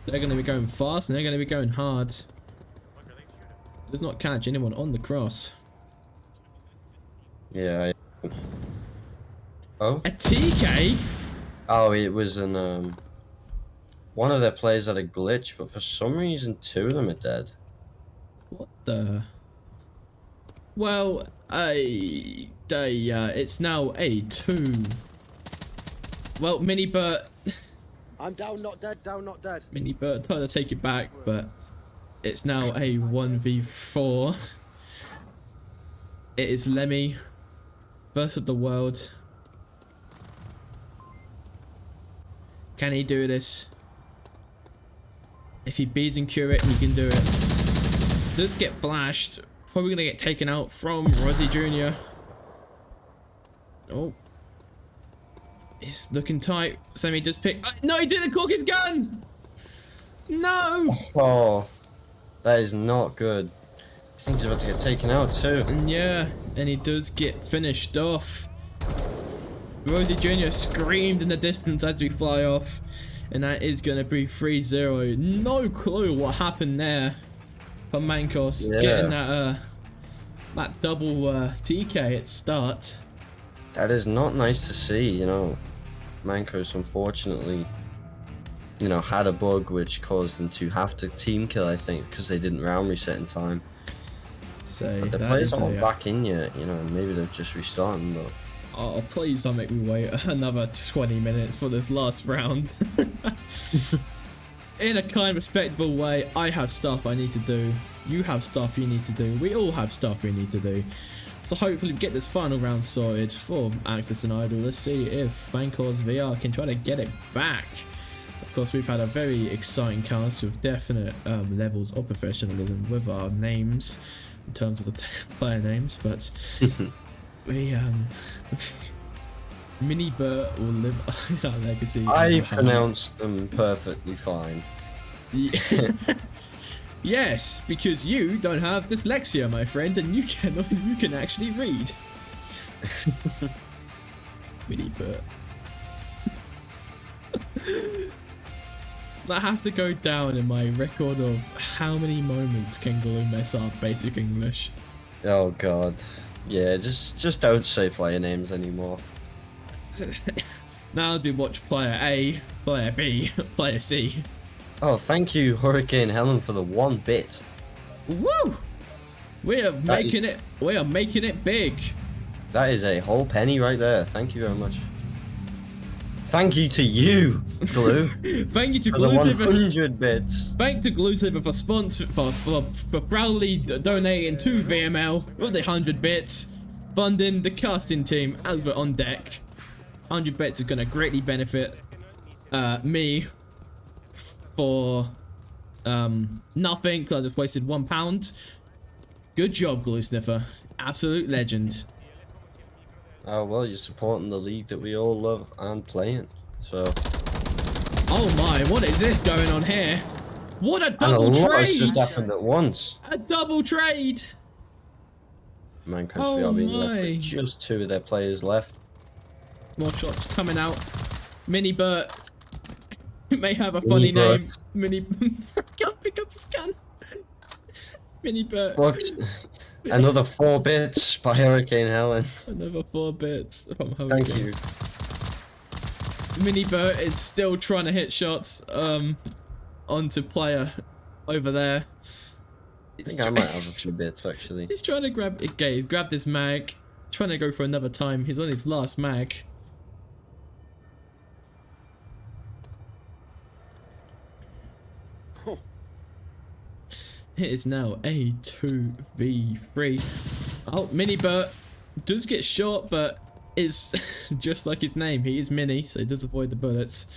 They're going to be going fast and they're going to be going hard. Does not catch anyone on the cross. Yeah. Oh? A TK? Oh, it was an one of their players had a glitch, but for some reason 2 of them are dead. What the? Well, it's now a 2. Well, Mini Bert. I'm down, not dead, down, not dead. Mini Bert tried to take it back, but it's now a 1v4. It is Lemmy versus the world. Can he do this? If he bees and cure it, he can do it. Does get flashed. Probably gonna get taken out from Rosie Jr. Oh. It's looking tight. Sammy just picked. No, he didn't cock his gun! No! Oh, that is not good. This thing's about to get taken out too. Yeah, and he does get finished off. Rosie Jr. screamed in the distance as we fly off. And that is going to be 3-0. No clue what happened there. For Mancos getting that double TK at start. That is not nice to see, you know. Mancos unfortunately, you know, had a bug which caused them to have to team kill, I think, because they didn't round reset in time. So but the players aren't back in yet, you know, maybe they're just restarting, but... Oh, please don't make me wait another 20 minutes for this last round. In a kind, respectable way, I have stuff I need to do. You have stuff you need to do. We all have stuff we need to do. So hopefully we get this final round sorted for Access and Idol. Let's see if MANCOSVR can try to get it back. Of course, we've had a very exciting cast with definite levels of professionalism with our names in terms of the player names, but we Mini Bert will live our legacy. I pronounced them perfectly fine. Yeah. Yes, because you don't have dyslexia, my friend, and you can actually read. Mini Bert. That has to go down in my record of how many moments can Glue mess up basic English. Oh god. Yeah, just don't say player names anymore. Now we watch player A, player B, player C. Oh, thank you, Hurricane Helen, for the 1 bit. Woo! We are making it. We are making it big. That is a whole penny right there. Thank you very much. Thank you to you, Glue. Thank you to for the Glue 100 bits. Thank to Glue for sponsor for proudly donating to VRML with the 100 bits, funding the casting team as we're on deck. 100 bits is going to greatly benefit me for nothing because I just wasted £1. Good job, Glue Sniffer. Absolute legend. Oh well, you're supporting the league that we all love and playing. So. Oh my! What is this going on here? What a double trade! A lot has just happened at once. A double trade. MANCOSVR being left with just 2 of their players left. More shots coming out. Mini Bert may have a funny Mini name. Mini. Can't pick up his gun. Mini Bert. Look, another 4 bits by Hurricane Helen. Another 4 bits from Thank you. Mini Bert is still trying to hit shots onto player over there. I think I might have a few bits actually. He's trying to grab it. Okay, he's grabbed his mag. Trying to go for another time. He's on his last mag. It is now a 2v3. Oh, Mini Bert does get shot, but it's just like his name. He is Mini, so he does avoid the bullets.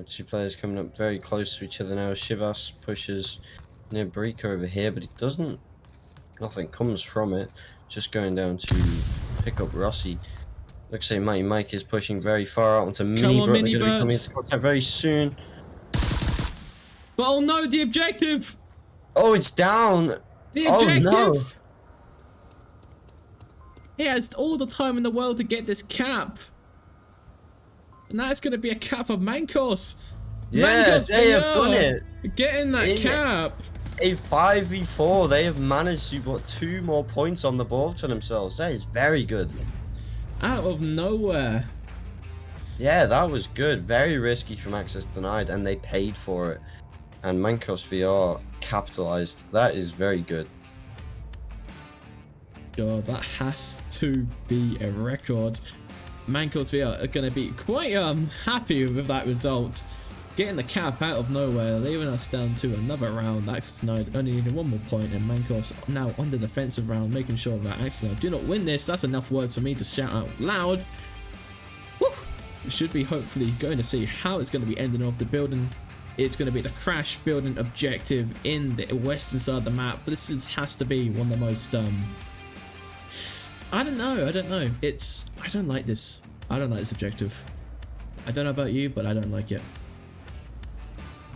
Two players coming up very close to each other now. Shivas pushes near Brika over here, but he doesn't. Nothing comes from it. Just going down to pick up Rossi. Looks like Mighty Mike is pushing very far out onto Mini Bert. They're going to be coming into contact very soon. But oh no, the objective! Oh, it's down! The objective! Oh no! He has all the time in the world to get this cap. And that's going to be a cap for Mancos. Yes, they have done it! Getting that cap! A 5v4, they have managed to put 2 more points on the board for themselves. That is very good. Out of nowhere. Yeah, that was good. Very risky from Access Denied, and they paid for it. And MANCOSVR capitalized. That is very good. God, that has to be a record. MANCOSVR are going to be quite happy with that result. Getting the cap out of nowhere, leaving us down to another round. Access Denied only needing 1 more point, and Mancos now on the defensive round, making sure that Access Denied do not win this. That's enough words for me to shout out loud. Woo! We should be hopefully going to see how it's going to be ending off the building. It's going to be the crash building objective in the western side of the map. But this has to be one of the most I don't know. I don't like this. I don't like this objective. I don't know about you, but I don't like it.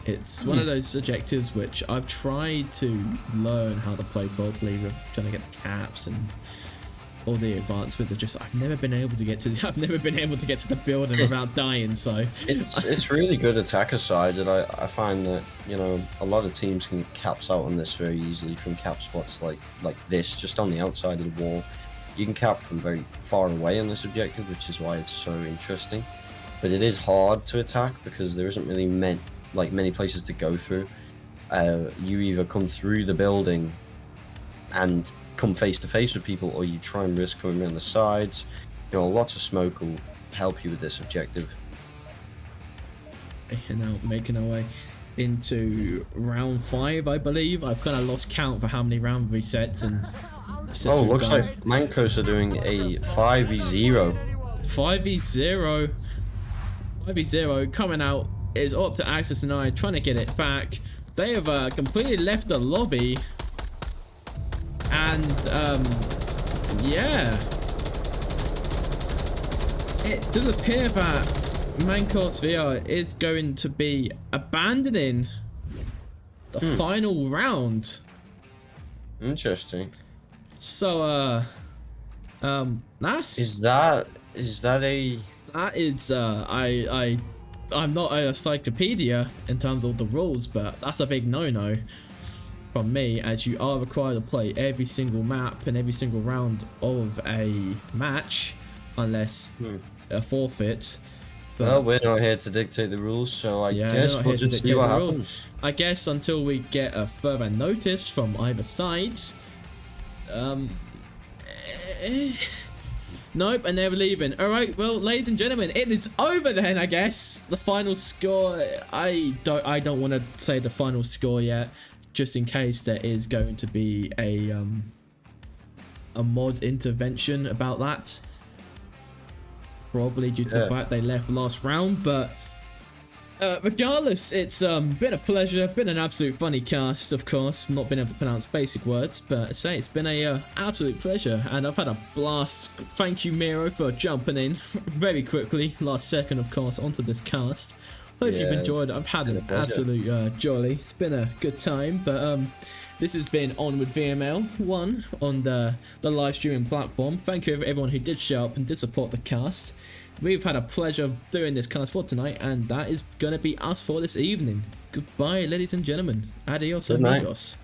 It's one of those objectives which I've tried to learn how to play properly with trying to get the caps and all the advancements. Are just I've never been able to get to the building without dying. So it's really good attacker side, and I find that, you know, a lot of teams can get caps out on this very easily from cap spots like this, just on the outside of the wall. You can cap from very far away on this objective, which is why it's so interesting. But it is hard to attack because there isn't really many places to go through. You either come through the building and come face to face with people, or you try and risk coming around the sides. You know, lots of smoke will help you with this objective. And now making our way into round 5, I believe. I've kind of lost count for how many round resets and. Oh, looks like Mancos are doing a 5v0. 5v0. 5v0 coming out is up to Access Denied, trying to get it back. They have completely left the lobby. And, yeah. It does appear that MANCOSVR is going to be abandoning the final round. Interesting. So, that's... Is that a... That is, I'm not a encyclopedia in terms of the rules, but that's a big no-no from me, as you are required to play every single map and every single round of a match, unless a forfeit. But, well, we're not here to dictate the rules, so I guess we'll just see what happens. I guess until we get a further notice from either side. Nope, and they're leaving. Alright, well, ladies and gentlemen, it is over then, I guess. The final score, I don't want to say the final score yet, just in case there is going to be a mod intervention about that. Probably due to the fact they left last round, but regardless, it's been a pleasure, been an absolute funny cast, of course. Not been able to pronounce basic words, but I say it's been a absolute pleasure, and I've had a blast. Thank you, Miro, for jumping in very quickly, last second, of course, onto this cast. Hope you've enjoyed. I've had an absolute jolly. It's been a good time, but this has been Onward VRML 1 on the live streaming platform. Thank you everyone who did show up and did support the cast. we've had a pleasure of doing this cast for tonight, and that is going to be us for this evening. Goodbye, ladies and gentlemen. Adios, Good night. amigos.